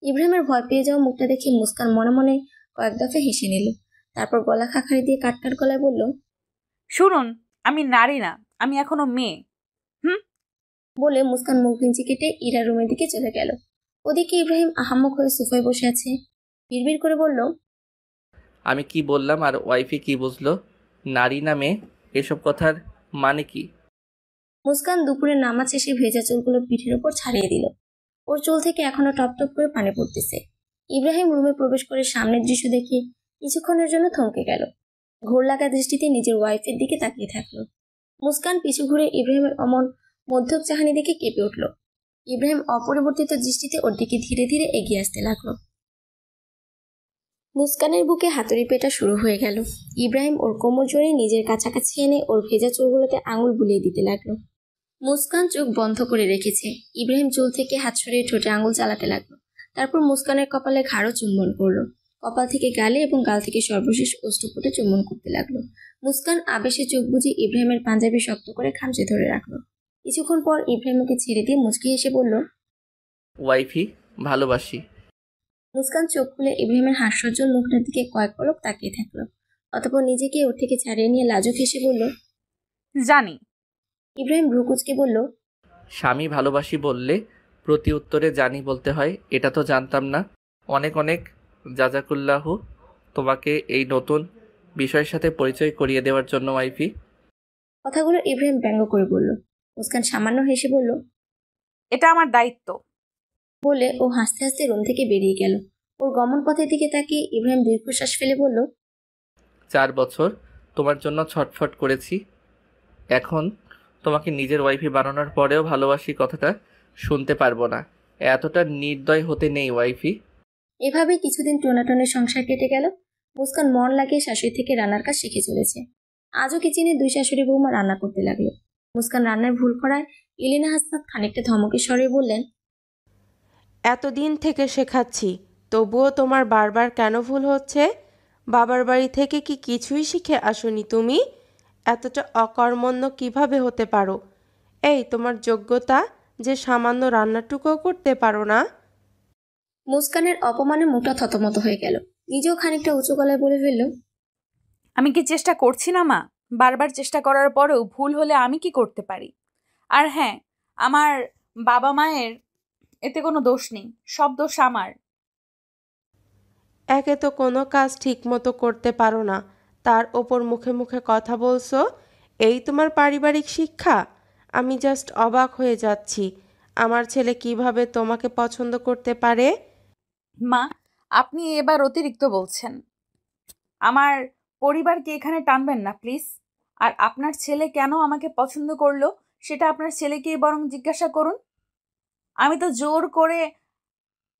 ইব্রাহিমের ভয় পেয়ে যাওয়া মুখটা দেখে মুস্কান মনে মনে কয়েক দফা হেসে নিল। তারপর গলা খাকারি দিয়ে কাটকাট গলায় বলল, শুনুন, আমি নারী না, আমি এখনো মেয়ে। বলে মুস্কান মুখ ভিঞ্চি কেটে ইরা রুমের দিকে চলে গেল। ওদিকে ইব্রাহিম আহাম্মক হয়ে সোফায় বসে আছে। বিড়বিড় করে বলল, আমি কি বললাম আর ওয়াইফি কি বুঝলো? নারী না মেয়ে, এসব কথার মানে কি? মুস্কান দুপুরে নামাজ শেষে ভেজা চুলগুলো পিঠের উপর ছাড়িয়ে দিল। ওর চুল থেকে এখনো টপ টপ করে পানি পড়তেছে। ইব্রাহিম রুমে প্রবেশ করে সামনের দৃশ্য দেখে কিছুক্ষণের জন্য থমকে গেল। ঘোর লাগা দৃষ্টিতে নিজের ওয়াইফের দিকে তাকিয়ে থাকলো। মুস্কান পিছু ঘুরে ইব্রাহিমের অমন মধ্যক চাহানি দেখে কেঁপে উঠল। ইব্রাহিম অপরিবর্তিত দৃষ্টিতে ওর দিকে ধীরে ধীরে এগিয়ে আসতে লাগলো। মুস্কানের বুকে হাতুড়ি পেটা শুরু হয়ে গেল। ইব্রাহিম ওর কোমর জড়িয়ে নিজের কাছাকাছি এনে ওর ভেজা চুলগুলোতে আঙুল বুলিয়ে দিতে লাগলো। মুস্কান চোখ বন্ধ করে রেখেছে। ইব্রাহিম চুল থেকে হাত সরিয়ে ঠোঁটে আঙুল চালাতে লাগলো। তারপর মুস্কানের কপালে ঘাড়ও চুম্বন করলো। কপাল থেকে গালে এবং গাল থেকে সর্বশেষ ওষ্ঠপুটে চুম্বন করতে লাগলো। মুস্কান আবেশে চোখ বুজে ইব্রাহিমের পাঞ্জাবি শক্ত করে খামচে ধরে রাখলো। কিছুক্ষণ পর ইব্রাহিম ওকে ছেড়ে দিয়ে মুচকি হেসে বলল, ওয়াইফি, ভালোবাসি। মুস্কান চোখ খুলে ইব্রাহিমের হাস্যোজ্জ্বল মুখটার দিকে কয়েক পলক তাকিয়ে থাকলো। অতঃপর নিজেকে ওর থেকে ছাড়িয়ে নিয়ে লাজুক হেসে বলল, জানি। ইব্রাহিম ভ্রু কুঁচকে বলল, স্বামী ভালোবাসি বললে প্রতি উত্তরে জানি বলতে হয়, এটা তো জানতাম না। অনেক অনেক জাজাকুল্লাহ তোমাকে এই নতুন বিষয়ের সাথে পরিচয় করিয়ে দেওয়ার জন্য ওয়াইফি। কথাগুলো ইব্রাহিম ব্যঙ্গ করে বলল। মুস্কান সামান্য হেসে বলল, এটা আমার দায়িত্ব। বলে ও হাসতে হাসতে রুম থেকে বেরিয়ে গেল। ওর গমন পথের দিকে তাকিয়ে ইব্রাহিম দীর্ঘশ্বাস ফেলে বলল, 4 বছর তোমার জন্য ছটফট করেছি। এখন তোমাকে নিজের ওয়াইফি বানানোর পরেও ভালোবাসি কথাটা শুনতে পারবো না। এতটা নির্দয় হতে নেই ওয়াইফি। এভাবে কিছুদিন টোনাটনের সংসার কেটে গেল। মুস্কান মন লাগিয়ে শাশুড়ি থেকে রান্নার কাজ শিখে চলেছে। আজও কিচেনে দুই শাশুড়ি বৌমা রান্না করতে লাগলো। মুস্কান রান্নায় ভুল করায় ইলিনা হাসনাত খানিকটা ধমকের স্বরে বললেন, এতদিন থেকে শেখাচ্ছি, তবুও তোমার বারবার কেন ভুল হচ্ছে? বাবার বাড়ি থেকে কি কিছুই শিখে আসোনি তুমি? এতটা অকর্মণ্য কিভাবে হতে পারো? এই তোমার যোগ্যতা যে সামান্য রান্নাটুকুও করতে পারো না? মুস্কানের অপমানে মুখটা থতমত হয়ে গেল। নিজেও খানিকটা উঁচু গলায় বলে ফেলল, আমি কি চেষ্টা করছি না মা? বারবার চেষ্টা করার পরেও ভুল হলে আমি কি করতে পারি? আর হ্যাঁ, আমার বাবা মায়ের এতে কোনো দোষ নেই, সব দোষ আমার। একে তো কোনো কাজ ঠিক মতো করতে পারো না, তার ওপর মুখে মুখে কথা বলছো। এই তোমার পারিবারিক শিক্ষা? আমি জাস্ট অবাক হয়ে যাচ্ছি, আমার ছেলে কিভাবে তোমাকে পছন্দ করতে পারে? মা, আপনি এবার অতিরিক্ত বলছেন। আমার পরিবারকে এখানে টানবেন না প্লিজ। আর আপনার ছেলে কেন আমাকে পছন্দ করলো সেটা আপনার ছেলেকেই বরং জিজ্ঞাসা করুন। আমি তো জোর করে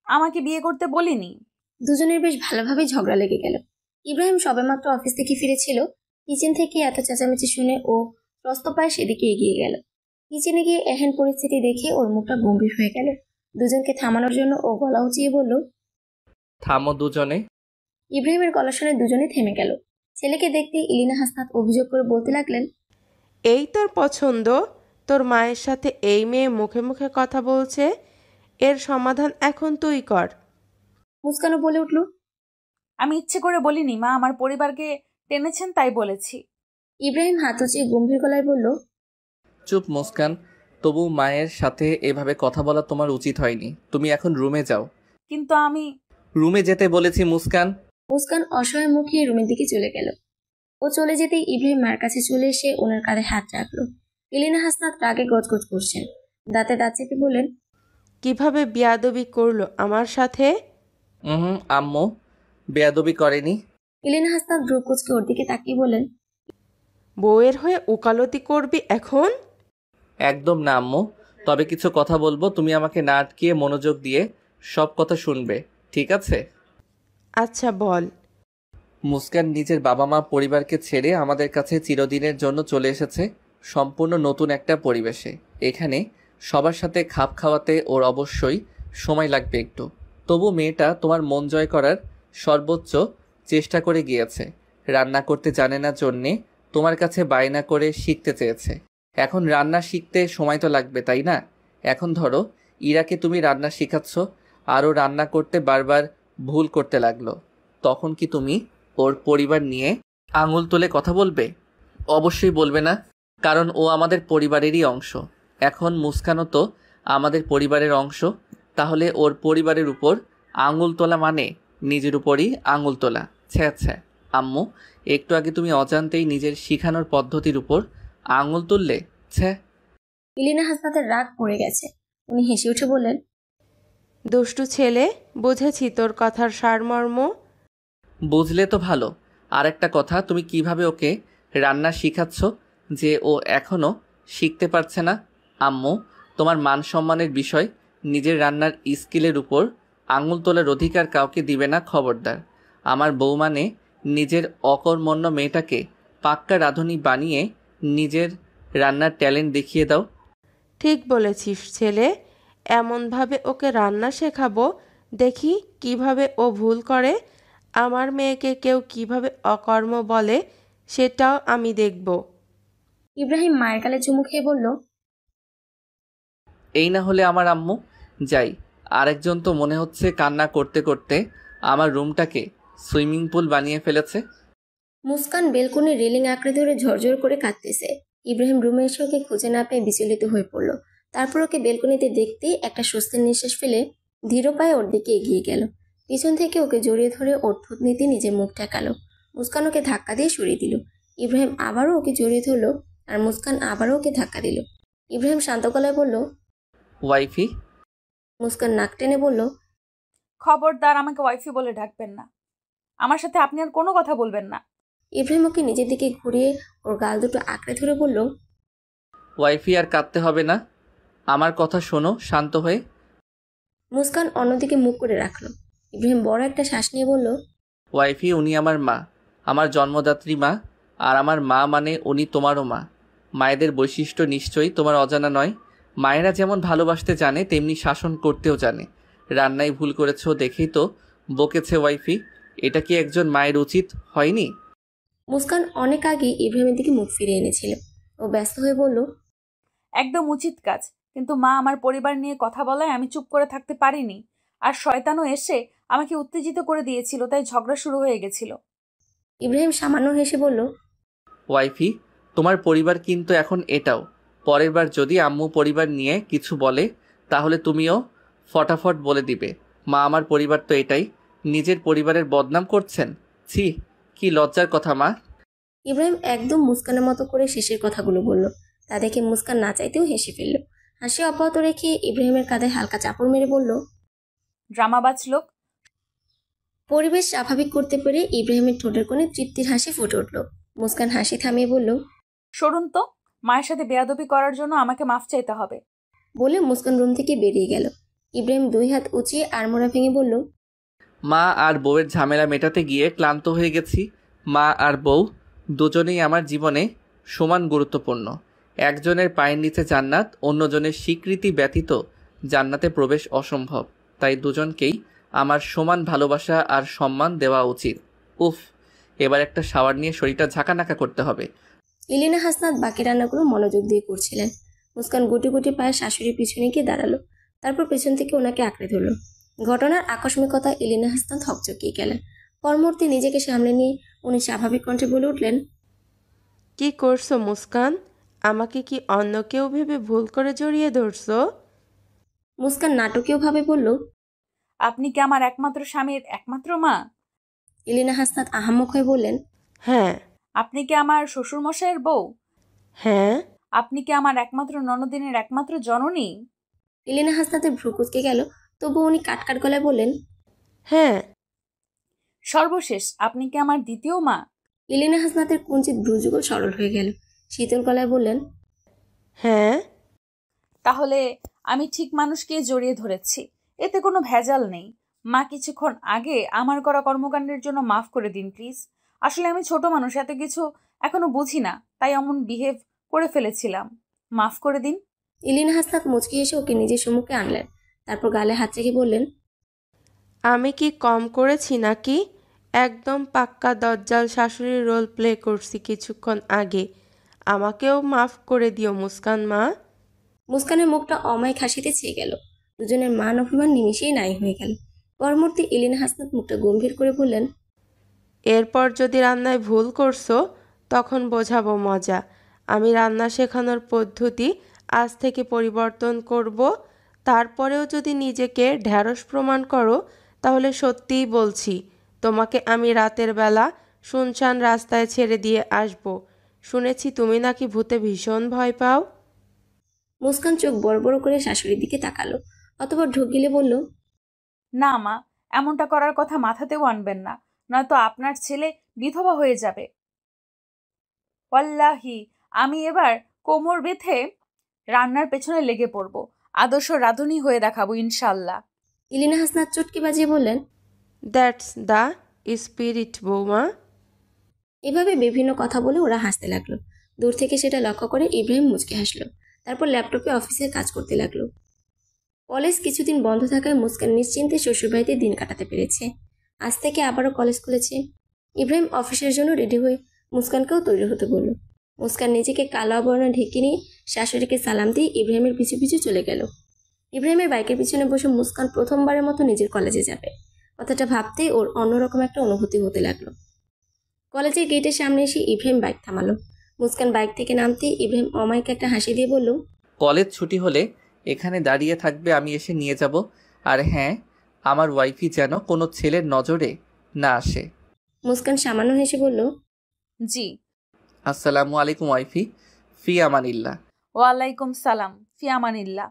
আমাকে বিয়ে করতে বলিনি। দুজনের বেশ ভালোভাবে ঝগড়া লেগে গেল। ইব্রাহিম সবেমাত্র অফিস থেকে ফিরেছিল। কিচেন থেকে এত চেঁচামেচি শুনে ও প্রস্ত পায়ে সেদিকে এগিয়ে গেল। কিচেনে গিয়ে এহেন পরিস্থিতি দেখে ওর মুখটা গম্ভীর হয়ে গেল। দুজনকে থামানোর জন্য ও গলা উঁচিয়ে বলল, থামো দুজনে। ইব্রাহিমের গলা শুনে দুজনে থেমে গেল। ছেলেকে দেখতে ইলিনা হাসনাত অভিযোগ করে বলতে লাগলেন, এই তোর পছন্দ? তোর মায়ের সাথে এই মেয়ে মুখে মুখে কথা বলছে, এর সমাধান এখন তুই কর। মুস্কানও বলে উঠল, আমি ইচ্ছে করে বলিনি মা, আমার পরিবারকে টেনেছেন তাই বলেছি। ইব্রাহিম হাত উঁচিয়ে গম্ভীর গলায় বলল, চুপ মুস্কান, তবু মায়ের সাথে এভাবে কথা বলা তোমার উচিত হয়নি। তুমি এখন রুমে যাও। কিন্তু আমি রুমে যেতে বলেছি মুস্কান। মুস্কান অসহায় মুখে রুমের দিকে চলে গেল। ও চলে যেতেই ইব্রাহিম মার কাছে চলে এসে ওনার কাঁধে হাত রাখলো। ইলিনা হাসনাত রাগে গজগজ করছেন, দাঁতে দাঁত চেপে বললেন, কিভাবে বিয়াদবি করলো আমার সাথে? আম্মু বেয়াদবি করেনি। ইলিনা হাসনাত ভ্রু কুঁচকে ওর দিকে তাকিয়ে বলেন, বউয়ের হয়ে ওকালতি করবি এখন? একদম না আম্মু, তবে কিছু কথা বলবো, তুমি আমাকে না আটকিয়ে মনোযোগ দিয়ে সব কথা শুনবে, ঠিক আছে? আচ্ছা বল। মুস্কান নিজের বাবা মা পরিবারকে ছেড়ে আমাদের কাছে চিরদিনের জন্য চলে এসেছে সম্পূর্ণ নতুন একটা পরিবেশে। এখানে সবার সাথে খাপ খাওয়াতে ওর অবশ্যই সময় লাগবে একটু। তবু মেয়েটা তোমার মন জয় করার সর্বোচ্চ চেষ্টা করে গিয়েছে। রান্না করতে জানে না জন্যে তোমার কাছে বায়না করে শিখতে চেয়েছে। এখন রান্না শিখতে সময় তো লাগবে, তাই না? এখন ধরো ইরাকে তুমি রান্না শেখাচ্ছ, আরও রান্না করতে বারবার ভুল করতে লাগলো, তখন কি তুমি ওর পরিবার নিয়ে আঙুল তুলে কথা বলবে? অবশ্যই বলবে না, কারণ ও আমাদের পরিবারেরই অংশ। এখন মুস্কানও তো আমাদের পরিবারের অংশ, তাহলে ওর পরিবারের উপর আঙুল তোলা মানে নিজের উপরই আঙুল তোলা। আচ্ছা আম্মু, একটু আগে তুমি অজান্তেই নিজের শিখানোর পদ্ধতির উপর আঙুল তুললে। ইলিনা হাসনাতের রাগ পড়ে গেছে। উনি হেসে উঠে বললেন, দুষ্টু ছেলে, বুঝেছি তোর কথার সারমর্ম। বুঝলে তো ভালো। আর একটা কথা, তুমি কিভাবে ওকে রান্না শিখাচ্ছ যে ও এখনও শিখতে পারছে না? আম্মু, তোমার মান সম্মানের বিষয়, নিজের রান্নার স্কিলের উপর আঙুল তোলার অধিকার কাউকে দিবে না, খবরদার। আমার বউ মানে নিজের অকর্মণ্য মেয়েটাকে পাক্কা রাঁধুনি বানিয়ে নিজের রান্নার ট্যালেন্ট দেখিয়ে দাও। ঠিক বলেছিস ছেলে, এমনভাবে ওকে রান্না শেখাবো, দেখি কিভাবে ও ভুল করে। আমার মেয়েকে কেউ কিভাবে অকর্ম বলে সেটাও আমি দেখব। ইব্রাহিম মায়ের গালে চুমু খেয়ে বলল, এই না হলে আমার আম্মু। যাই, আরেকজন তো মনে হচ্ছে কান্না করতে করতে আমার রুমটাকে সুইমিং পুল বানিয়ে ফেলেছে। মুস্কান বেলকনির রেলিং আঁকড়ে ধরে ঝরঝর করে কাঁদতেছে। ইব্রাহিম রুমে এসে ওকে খুঁজে না পেয়ে বিচলিত হয়ে পড়ল। তারপর ওকে বেলকনিতে দেখতেই একটা স্বস্তির নিঃশ্বাস ফেলে ধীর পায়ে ওর দিকে এগিয়ে গেল। পিছন থেকে ওকে জড়িয়ে ধরে ওর থুতনিতে নিজের মুখ ঠেকালো। মুস্কান ওকে ধাক্কা দিয়ে সরিয়ে দিল। ইব্রাহিম আবারও ওকে জড়িয়ে ধরলো, আর মুস্কান আবারও ওকে ধাক্কা দিল। ইব্রাহিম শান্ত গলায় বলল, ওয়াইফি। মুস্কান নাক টেনে বলল, খবরদার আমাকে ওয়াইফি বলে ডাকবেন না। আমার সাথে আপনি আর কোনো কথা বলবেন না। ইব্রাহিম ওকে নিজের দিকে ঘুরিয়ে ওর গাল দুটো আঁকড়ে ধরে বলল, ওয়াইফি, আর কাঁদতে হবে না, আমার কথা শোনো শান্ত হয়ে। মুস্কান অন্যদিকে মুখ করে রাখলো। ইব্রাহিম বড় একটা শ্বাস নিয়ে বলল, ওয়াইফি, উনি আমার মা, আমার জন্মদাত্রী মা, আর আমার মা মানে উনি তোমারও মা। মায়েদের বৈশিষ্ট্য নিশ্চয়ই তোমার অজানা নয়। মায়েরা যেমন ভালোবাসতে জানে তেমনি শাসন করতেও জানে। রান্নায় ভুল করেছো দেখেই তো বকেছে ওয়াইফি, এটা কি একজন মায়ের উচিত হয়নি? মুস্কান অনেক আগে ইব্রাহিমের দিকে মুখ ফিরিয়ে এনেছিল। ও ব্যস্ত হয়ে বলল, একদম উচিত কাজ, কিন্তু মা আমার পরিবার নিয়ে কথা বলায় আমি চুপ করে থাকতে পারিনি। আর শয়তানও এসে আমাকে উত্তেজিত করে দিয়েছিল, তাই ঝগড়া শুরু হয়ে গেছিল। ইব্রাহিম সামান্য হেসে বলল, ওয়াইফি, তোমার পরিবার কিন্তু এখন এটাও। পরের বার যদি আম্মু পরিবার নিয়ে কিছু বলে তাহলে তুমিও ফটাফট বলে দিবে, মা আমার পরিবার তো এটাই। নিজের পরিবারের বদনাম করছেন, ছি, কি লজ্জার কথা মা। ইব্রাহিম একদম মুস্কানের মতো করে শেষের কথাগুলো বলল। তা দেখে মুস্কান না চাইতেও হেসে ফেলল। হাসি অব্যাহত রেখে ইব্রাহিমের কাঁধে হালকা চাপড় মেরে বলল, ড্রামাবাজ লোক। পরিবেশ স্বাভাবিক করতে পেরে ইব্রাহিমের ঠোঁটের কোণে তৃপ্তির হাসি ফুটে উঠল। মুস্কান হাসি থামিয়ে বলল, সরুন তো, মায়ের সাথে বেয়াদবি করার জন্য আমাকে মাফ চাইতে হবে। বলে মুস্কান রুম থেকে বেরিয়ে গেল। ইব্রাহিম দুই হাত উঁচিয়ে আড়মোড়া ভেঙে বলল, মা আর বউয়ের ঝামেলা মেটাতে গিয়ে ক্লান্ত হয়ে গেছি। মা আর বউ দুজনেই আমার জীবনে সমান গুরুত্বপূর্ণ। একজনের পায়ের নিচে জান্নাত, অন্যজনের স্বীকৃতি ব্যতীত জান্নাতে প্রবেশ অসম্ভব। তাই দুজনকেই আমার সমান ভালোবাসা আর সম্মান দেওয়া উচিত। উফ, এবার একটা শাওয়ার নিয়ে শরীরটা ঝাঁকানাকা করতে হবে। ইলিনা হাসনাত বাকি রান্নাগুলো মনোযোগ দিয়ে করছিলেন। মুস্কান গুটি গুটি পায়ে শাশুড়ির পিছনে গিয়ে দাঁড়ালো। তারপর পেছন থেকে ওনাকে আঁকড়ে ধরল। ঘটনার আকস্মিকতা ইলিনা হাসনাত হকচকিয়ে গেলেন। পরমুহূর্তে নিজেকে সামলে নিয়ে উনি স্বাভাবিক কণ্ঠে বলে উঠলেন, কি করছো মুস্কান? আমাকে কি অন্য কেউ ভেবে ভুল করে জড়িয়ে ধরছো? মুস্কান নাটকীয়ভাবে বলল, আপনি কি আমার একমাত্র স্বামীর একমাত্র মা? ইলিনা হাসনাত আহাম্মক হয়ে বললেন, হ্যাঁ। আপনি কি আমার শ্বশুরমশাইয়ের বউ? হ্যাঁ। আপনি কি আমার একমাত্র ননদিনের একমাত্র জননী? ইলিনা হাসনাতের ভ্রু কুঁচকে গেল, তবু উনি কাটকাট গলায় বললেন, হ্যাঁ। সর্বশেষ আপনি কি আমার দ্বিতীয় মা? ইলিনা হাসনাতের কুঞ্চিত ভ্রুযুগল সরল হয়ে গেল। শীতল গলায় বললেন, হ্যাঁ। তাহলে আমি ঠিক মানুষকে জড়িয়ে ধরেছি, এতে কোনো ভেজাল নেই। মা, কিছুক্ষণ আগে আমার করা কর্মকাণ্ডের জন্য মাফ করে দিন প্লিজ। আসলে আমি ছোট মানুষ, এত কিছু এখনো বুঝি না, তাই এমন বিহেভ করে ফেলেছিলাম। মাফ করে দিন। ইলিনা হাসনাত মুচকি এসে ওকে নিজের সম্মুখে আনলেন। তারপর গালে হাত রেখে বললেন, আমি কি কম করেছি নাকি? একদম পাক্কা দজ্জাল শাশুড়ির রোল প্লে করছি কিছুক্ষণ আগে। আমাকেও মাফ করে দিও মুস্কান মা। মুস্কানের মুখটা অমায়িক হাসিতে ছেয়ে গেল। দুজনের মান অভিমান নিমিশেই নাই হয়ে গেল। পরমূর্তি ইলিনা হাসনাত মুখটা গম্ভীর করে বললেন, এরপর যদি রান্নায় ভুল করছো তখন বোঝাবো মজা। আমি রান্না শেখানোর পদ্ধতি আজ থেকে পরিবর্তন করব। তারপরেও যদি নিজেকে ঢ্যাঁড়স প্রমাণ করো তাহলে সত্যিই বলছি তোমাকে আমি রাতের বেলা শুনশান রাস্তায় ছেড়ে দিয়ে আসব। শুনেছি তুমি নাকি ভূতে ভীষণ ভয় পাও। মুস্কান চোখ বড় বড় করে শাশুড়ির দিকে তাকালো, অতঃপর ঢোক গিলে বলল, না মা, এমনটা করার কথা মাথাতেও আনবেন না, নয়তো আপনার ছেলে বিধবা হয়ে যাবে। ওয়াল্লাহি, আমি এবার কোমর বেঁধে রান্নার পেছনে লেগে পড়ব, আদর্শ রাঁধুনি হয়ে দেখাবো ইনশাল্লাহ। ইলিনা হাসনাত চটকে বাজিয়ে বললেন, দ্যাটস দ্য স্পিরিট বৌমা। এভাবে বিভিন্ন কথা বলে ওরা হাসতে লাগলো। দূর থেকে সেটা লক্ষ্য করে ইব্রাহিম মুচকে হাসলো। তারপর ল্যাপটপে অফিসের কাজ করতে লাগলো। কলেজ কিছুদিন বন্ধ থাকায় মুস্কান নিশ্চিন্তে শ্বশুরবাড়িতে দিন কাটাতে পেরেছে। আজ থেকে আবারও কলেজ খুলেছে। ইব্রাহিম অফিসের জন্য রেডি হয়ে মুস্কানকেও তৈরি হতে বলল। মুস্কান নিজেকে কালো আবরণে ঢেকে নিয়ে শাশুড়িকে সালাম দিয়ে ইব্রাহিমের পিছু পিছু চলে গেল। ইব্রাহিমের বাইকের পিছনে বসে মুস্কান প্রথমবারের মতো নিজের কলেজে যাবে কথাটা ভাবতেই ওর অন্যরকম একটা অনুভূতি হতে লাগলো। কলেজের গেটের সামনে এসে ইব্রাহিম বাইক থামালো। মুস্কান বাইক থেকে নামতেই ইব্রাহিম অমায়িক একটা হাসি দিয়ে বলল, কলেজ ছুটি হলে এখানে দাঁড়িয়ে থাকবে, আমি এসে নিয়ে যাব। আর হ্যাঁ, আমার ওয়াইফি যেন কোনো ছেলের নজরে না আসে। মুস্কান সামান্য হেসে বলল, জি। আসসালামু আলাইকুম ওয়াইফি, ফি আমানিল্লাহ। ওয়ালাইকুম সালাম, ফি আমানিল্লাহ।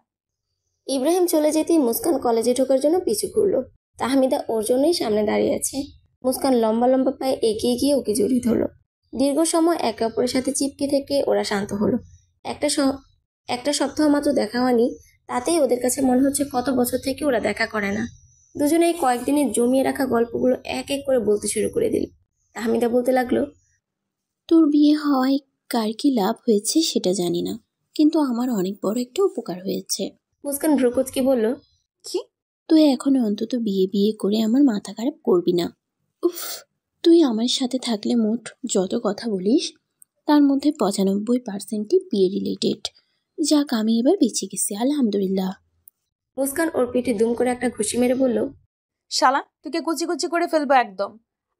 ইব্রাহিম চলে যেতেই মুস্কান কলেজে ঢোকার জন্য পিছু ঘুরল। তাহমিদা ওর জন্যই সামনে দাঁড়িয়ে আছে। মুস্কান লম্বা লম্বা পায়ে এগিয়ে গিয়ে ওকে জড়িয়ে ধরল। দীর্ঘ সময় একে অপরের সাথে চিপকে থেকে ওরা শান্ত হলো। একটা সপ্তাহ মাত্র দেখা হয়নি, তাতেই ওদের কাছে মনে হচ্ছে কত বছর থেকে ওরা দেখা করে না। দুজনে এই কয়েকদিনের জমিয়ে রাখা গল্পগুলো এক এক করে বলতে শুরু করে দিল। তাহমিদা বলতে লাগলো, তোর বিয়ে হওয়ায় কার কি লাভ হয়েছে সেটা জানি না, কিন্তু আমার অনেক বড় একটা উপকার হয়েছে। মুস্কান ভ্রুকুচকে বলল, কি? তুই এখনো অন্তত বিয়ে করে আমার মাথা খারাপ করবি না। উফ, তুই আমার সাথে থাকলে মোট যত কথা বলিস তার মধ্যে 95%ই বিয়ে রিলেটেড। যাক, আমি এবার বেঁচে গেছি, আলহামদুলিল্লাহ। মুস্কান ওর পিঠে দুম করে একটা ঘুষি মেরে বলল, শালা, তোকে কুচি কুচি করে ফেলবো একদম।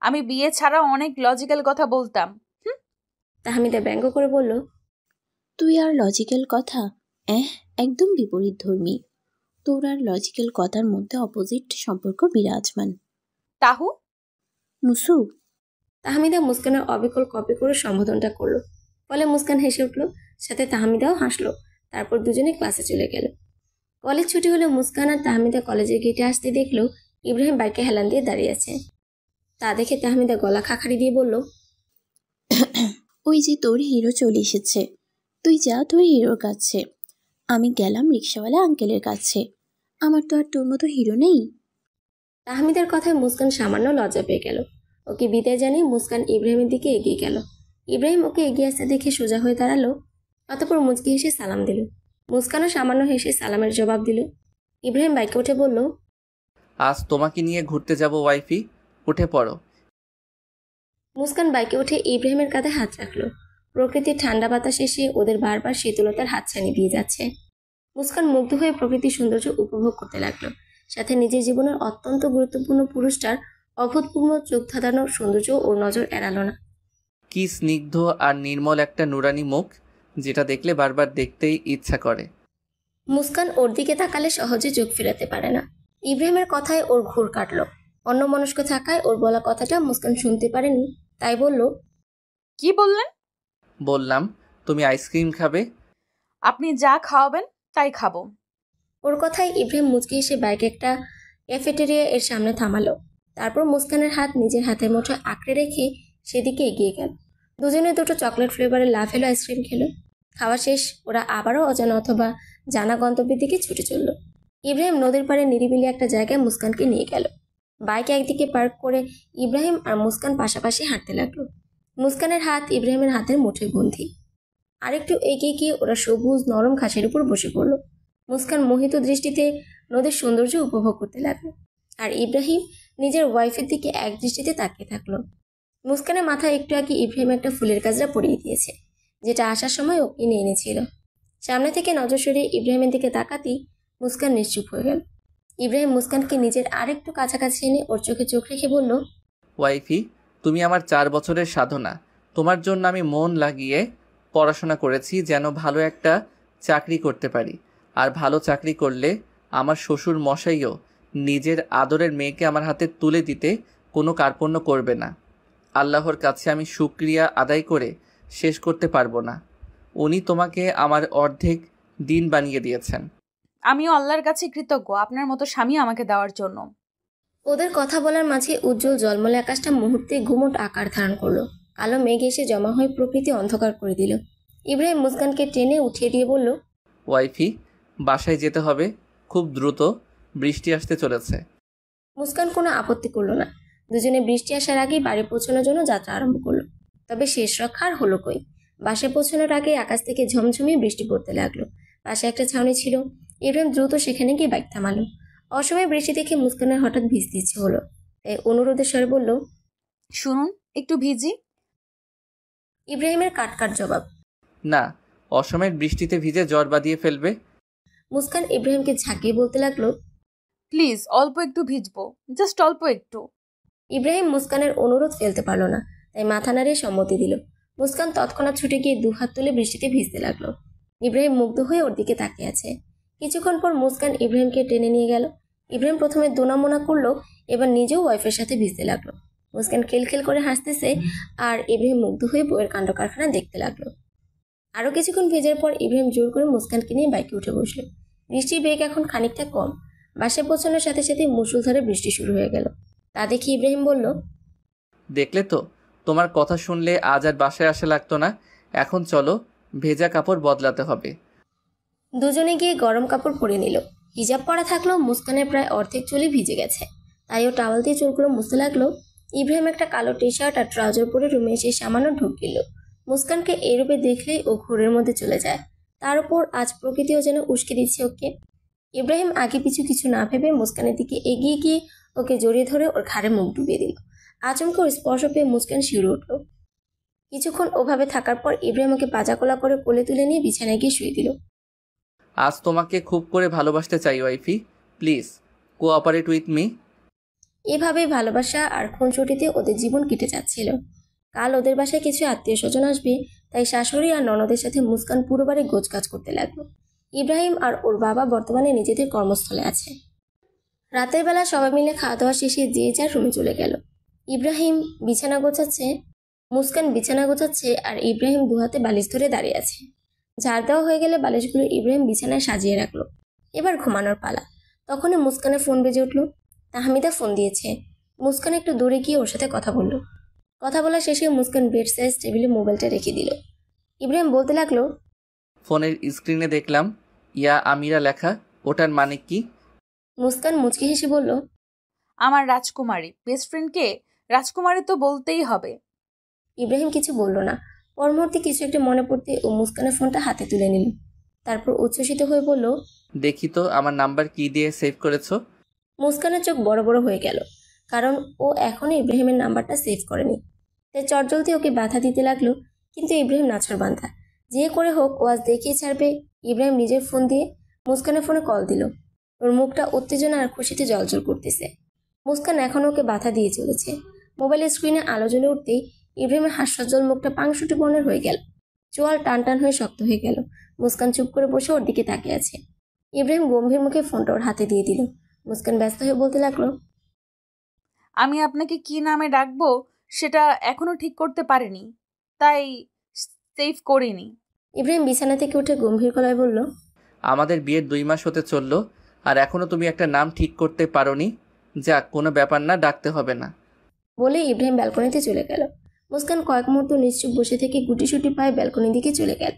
আমি বিয়ে ছাড়া অনেক লজিক্যাল কথা বলতাম। তাহমিদা ব্যঙ্গ করে বলল, তুই আর লজিক্যাল কথা? একদম বিপরীত ধর্মী। তোর আর লজিক্যাল কথার মধ্যে অপোজিট সম্পর্ক বিরাজমান। তাহু? মুসু? তাহমিদা মুস্কানের অবিকল কপি করে সম্বোধনটা করলো। ফলে মুস্কান হেসে উঠল, সাথে তাহমিদাও হাসলো। তারপর দুজনে ক্লাসে চলে গেল। কলেজ ছুটি হলে মুস্কান আর তাহমিদা কলেজের গেটে আসতে দেখলো ইব্রাহিম বাইকে হেলান দিয়ে দাঁড়িয়ে আছে। তা দেখে তাহমিদা গলা খাখারি দিয়ে বলল, ওই যে তোর হিরো চলে এসেছে, তুই যা তোর হিরোর কাছে, আমি গেলাম রিক্সাওয়ালা আঙ্কেলের কাছে। আমার তো আর তোর মতো হিরো নেই। তাহমিদার কথায় মুস্কান সামান্য লজ্জা পেয়ে গেল। ওকে বিদায় জানিয়ে মুস্কান ইব্রাহিমের দিকে এগিয়ে গেল। ইব্রাহিম ওকে এগিয়ে আসতে দেখে সোজা হয়ে দাঁড়ালো। অতঃপর মুচকি হেসে সালাম দিল। মুস্কানও সামান্য হেসে সালামের জবাব দিল। ইব্রাহিম বাইকে উঠে বলল, আজ তোমাকে নিয়ে ঘুরতে যাব ওয়াইফি, উঠে পড়ো। মুস্কান বাইকে উঠে ইব্রাহিমের কাঁধে হাত রাখলো। প্রকৃতির ঠান্ডা বাতাস এসে ওদের বারবার শীতলতার হাতছানি দিয়ে যাচ্ছে। মুস্কান মুগ্ধ হয়ে প্রকৃতির সৌন্দর্য উপভোগ করতে লাগলো। সাথে নিজের জীবনের অত্যন্ত গুরুত্বপূর্ণ পুরুষটার অভূতপূর্ব চোখ ধাঁধানোর সৌন্দর্য ওর নজর এড়ালো না। কি স্নিগ্ধ আর নির্মল একটা নুরানি মুখ, যেটা দেখলে বারবার দেখতেই ইচ্ছা করে। মুস্কান ওর দিকে তাকালে সহজে চোখ ফেরাতে পারে না। ইব্রাহিমের কথায় ওর ঘোর কাটলো। অন্যমনস্ক থাকায় ওর বলা কথাটা মুস্কান শুনতে পারেনি, তাই বলল, কি বললেন? বললাম তুমি আইসক্রিম খাবে। আপনি যা খাওয়াবেন তাই খাবো। ওর কথায় ইব্রাহিম মুচকি এসে বাইক একটা ক্যাফেটেরিয়া এর সামনে থামালো। তারপর মুস্কানের হাত নিজের হাতের মুঠো আঁকড়ে রেখে সেদিকে এগিয়ে গেল। দুজনে দুটো চকলেট ফ্লেভারের লাভেলো আইসক্রিম খেলো। খাওয়া শেষ, ওরা আবারও অজানা অথবা জানা গন্তব্যের দিকে ছুটে চলল। ইব্রাহিম নদীর পাড়ে নিরিবিলি একটা জায়গায় মুস্কানকে নিয়ে গেল। বাইক একদিকে পার্ক করে ইব্রাহিম আর মুস্কান পাশাপাশি হাঁটতে লাগলো। মুস্কানের হাত ইব্রাহিমের হাতের মুঠোয় বন্ধি। আরেকটু এগিয়ে গিয়ে ওরা সবুজ নরম ঘাসের উপর বসে পড়ল। মুস্কান মোহিত দৃষ্টিতে নদীর সৌন্দর্য উপভোগ করতে লাগলো, আর ইব্রাহিম নিজের ওয়াইফের দিকে এক দৃষ্টিতে তাকিয়ে থাকলো। মুস্কানের মাথায় একটু আগে ইব্রাহিম একটা ফুলের গাজরা পরিয়ে দিয়েছে, যেটা আসার সময় ও কিনে এনেছিল। সামনে থেকে নজর সরিয়ে ইব্রাহিমের দিকে তাকাতেই মুস্কান নিশ্চুপ হয়ে গেল। ইব্রাহিম মুস্কানকে নিজের আরেকটু কাছাকাছি এনে ওর চোখে চোখ রেখে বলল, ওয়াইফি, তুমি আমার 4 বছরের সাধনা। তোমার জন্য আমি মন লাগিয়ে পড়াশোনা করেছি যেন ভালো একটা চাকরি করতে পারি। আর ভালো চাকরি করলে আমার শ্বশুর মশাইও নিজের আদরের মেয়েকে আমার হাতে তুলে দিতে কোনো কার্পণ্য করবে না। আল্লাহর কাছে আমি শুকরিয়া আদায় করে শেষ করতে পারবো না। উনি তোমাকে আমার অর্ধেক দিন বানিয়ে দিয়েছেন। আমিও আল্লাহর কাছে কৃতজ্ঞ আপনার মতো স্বামী আমাকে দেওয়ার জন্য। ওদের কথা বলার মাঝে উজ্জ্বল জলমলে আকাশটা মুহূর্তে ঘুমট আকার ধারণ করলো। কালো মেঘ এসে জমা হয়ে প্রকৃতি অন্ধকার করে দিল। ইব্রাহিম মুস্কানকে টেনে উঠিয়ে দিয়ে বলল, ওয়াইফি, বাসায় যেতে হবে, খুব দ্রুত বৃষ্টি আসতে চলেছে। মুস্কান কোনো আপত্তি করলো না। দুজনে বৃষ্টি আসার আগেই বাড়ি পৌঁছানোর জন্য যাত্রা আরম্ভ করলো। তবে শেষ রক্ষা আর হলো কই। বাসে পৌঁছানোর আগে আকাশ থেকে ঝমঝমিয়ে বৃষ্টি পড়তে লাগলো। পাশে একটা ছাউনি ছিল। ইব্রাহিম দ্রুত সেখানে গিয়ে বাইক থামালো। অসময়ে বৃষ্টি দেখে মুস্কানের হঠাৎ ভিজতে ইচ্ছে হলো, তাই অনুরোধের স্বরে বলল, শুনুন একটু ভিজি। ইব্রাহিমের কাটকাট জবাব, না, অসময়ের বৃষ্টিতে ভিজে জ্বর বাঁধিয়ে ফেলবে। মুস্কান ইব্রাহিমকে ঝাঁকিয়ে বলতে লাগলো, প্লিজ অল্প একটু ভিজবো, জাস্ট অল্প একটু। ইব্রাহিম মুস্কানের অনুরোধ ফেলতে পারল না, তাই মাথা নাড়িয়ে সম্মতি দিল। মুস্কান তৎক্ষণাৎ ছুটে গিয়ে 2 হাত তুলে বৃষ্টিতে ভিজতে লাগলো। ইব্রাহিম মুগ্ধ হয়ে ওর দিকে তাকিয়ে আছে। কিছুক্ষণ পর মুস্কান ইব্রাহিমকে টেনে নিয়ে গেল। ইব্রাহিম প্রথমে দোনামোনা করলো, এবার নিজেও ওয়াইফের সাথে ভিজতে লাগলো। মুস্কান খেলখেল করে হাসতেছে, আর ইব্রাহিম মুগ্ধ হয়ে বইয়ের কাণ্ড কারখানা দেখতে লাগলো। আরও কিছুক্ষণ ভেজার পর ইব্রাহিম জোর করে মুস্কানকে নিয়ে বাইকে উঠে বসলো। বৃষ্টির বেগ এখন খানিকটা কম। বাসায় পৌঁছানোর সাথে সাথে মুষলধারে বৃষ্টি শুরু হয়ে গেল। তা দেখে ইব্রাহিম বলল, দেখলে তো, তোমার কথা শুনলে আজ আর বাসায় আসা লাগতো না। এখন চলো, ভেজা কাপড় বদলাতে হবে। দুজনে গিয়ে গরম কাপড় পরে নিল। হিজাব পরা থাকলেও মুস্কানের প্রায় অর্ধেক চুলই ভিজে গেছে, তাই ও টাওয়াল দিয়ে চুলগুলো মুছতে লাগলো। ইব্রাহিম একটা কালো টি শার্ট আর ট্রাউজার পরে রুমে এসে সামান্য ঢুক দিল। মুস্কানকে এই রূপে দেখলেই ও ঘোরের মধ্যে চলে যায়। তার উপর আজ প্রকৃতিও যেন উস্কে দিচ্ছে ওকে। ইব্রাহিম আগে পিছু কিছু না ভেবে মুস্কানের দিকে এগিয়ে গিয়ে ওকে জড়িয়ে ধরে ওর ঘাড়ে মুখ ডুবিয়ে দিল। আচমকা ওর স্পর্শ পেয়ে মুস্কান শিউরে উঠল। কিছুক্ষণ ওভাবে থাকার পর ইব্রাহিম ওকে পাজাকোলা করে কোলে তুলে নিয়ে বিছানায় গিয়ে শুয়ে দিল। আজ তোমাকে খুব করে ভালোবাসতে চাই ওয়াইফি, প্লিজ কোঅপারেট উইথ মি। এভাবেই ভালোবাসা আর খুনসুটিতে ওদের জীবন কেটে যাচ্ছিল। কাল ওদের বাসায় কিছু আত্মীয় স্বজন আসবে, তাই শাশুড়ি আর ননদের সাথে মুস্কান পুরো বাড়ি গোছগাছ করতে লাগলো। ইব্রাহিম আর ওর বাবা বর্তমানে নিজেদের কর্মস্থলে আছে। রাতের বেলা সবাই মিলে খাওয়া দাওয়া শেষে যে যার রুমে চলে গেল। ইব্রাহিম বিছানা গোছাচ্ছে, মুস্কান বিছানা গোছাচ্ছে, আর ইব্রাহিম দুহাতে বালিশ ধরে দাঁড়িয়ে আছে। ঝাড় দেওয়া হয়ে গেলে বালিশগুলো ইব্রাহিম বিছানায় সাজিয়ে রাখলো। এবার ঘুমানোর পালা। তখনই মুস্কানের ফোন বেজে উঠল। তাহমিদা ফোন দিয়েছে। মুস্কান একটু দূরে গিয়ে ওর সাথে কথা বলল। কথা বলা শেষে মুস্কান বেড সাইজ টেবিলে মোবাইলটা রেখে দিল। ইব্রাহিম বলতে লাগলো, ফোনের স্ক্রিনে দেখলাম ইয়া আমিরা লেখা, ওটার মানে কি? মুস্কান মুচকি হেসে বলল, আমার রাজকুমারী। বেস্ট ফ্রেন্ডকে রাজকুমারী তো বলতেই হবে। ইব্রাহিম কিছু বলল না। পর মুহূর্তে কিছু একটা মনে পড়তে ও মুস্কানের ফোনটা হাতে তুলে নিল। তারপর উচ্ছ্বসিত হয়ে বলল, দেখি তো আমার নাম্বার কি দিয়ে সেভ করেছো। মুস্কানের চোখ বড় বড় হয়ে গেল, কারণ ও এখনো ইব্রাহিমের নাম্বারটা সেভ করেনি। তাই চটজলদি ওকে বাধা দিতে লাগলো, কিন্তু ইব্রাহিম নাছোড়বান্ধা। যে করে হোক ও আজ দেখিয়ে ছাড়বে। ইব্রাহিম নিজের ফোন দিয়ে মুস্কানের ফোনে কল দিল। ওর মুখটা উত্তেজনা আর খুশিতে জলজল করতেছে। মুস্কান এখন ওকে বাধা দিয়ে চলেছে। মোবাইলের স্ক্রিনে আলো জ্বলে উঠতেই ইব্রাহিমের হাস্যজ্জ্বল মুখটা পাংশুটি বর্ণের হয়ে গেল। চোয়াল টান টান হয়ে শক্ত হয়ে গেল। মুস্কান চুপ করে বসে ওর দিকে তাকিয়ে আছে। ইব্রাহিম গম্ভীর মুখে ফোনটা ওর হাতে দিয়ে দিল। মুস্কান ব্যস্ত হয়ে বলতে লাগলো, আমি আপনাকে কি নামে ডাকবো সেটা এখনো ঠিক করতে পারিনি, তাই সেভ করিনি। ইব্রাহিম বিছানা থেকে উঠে গম্ভীর গলায় বলল, আমাদের বিয়ের 2 মাস হতে চললো, আর এখনও তুমি একটা নাম ঠিক করতে পারোনি। যাক, কোনো ব্যাপার না, ডাকতে হবে না। বলে ইব্রাহিম ব্যালকনিতে চলে গেল। মুস্কান কয়েক মুহূর্ত নিশ্চুপ বসে থেকে গুটিসুটি পায়ে ব্যালকনির দিকে চলে গেল।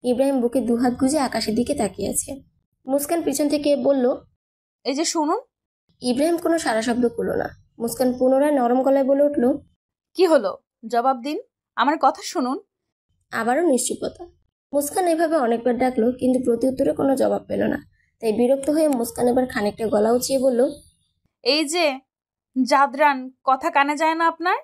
ইব্রাহিম বুকে দুহাত গুজে আকাশের দিকে তাকিয়ে আছে। মুস্কান পিছন থেকে বলল, এই যে শুনুন। ইব্রাহিম কোনো সারা শব্দ করল না। মুস্কান পুনরায় নরম গলায় বলে উঠল, কি হলো, জবাব দিন, আমার কথা শুনুন। আবারও নিশ্চুপতা। মুস্কান এভাবে অনেকবার ডাকলো, কিন্তু প্রত্যুত্তরে কোনো জবাব পেল না। তাই বিরক্ত হয়ে মুস্কান এবার খানিকটা গলা উঁচিয়ে বলল, এই যে জাদরান, কথা কানে যায় না আপনার?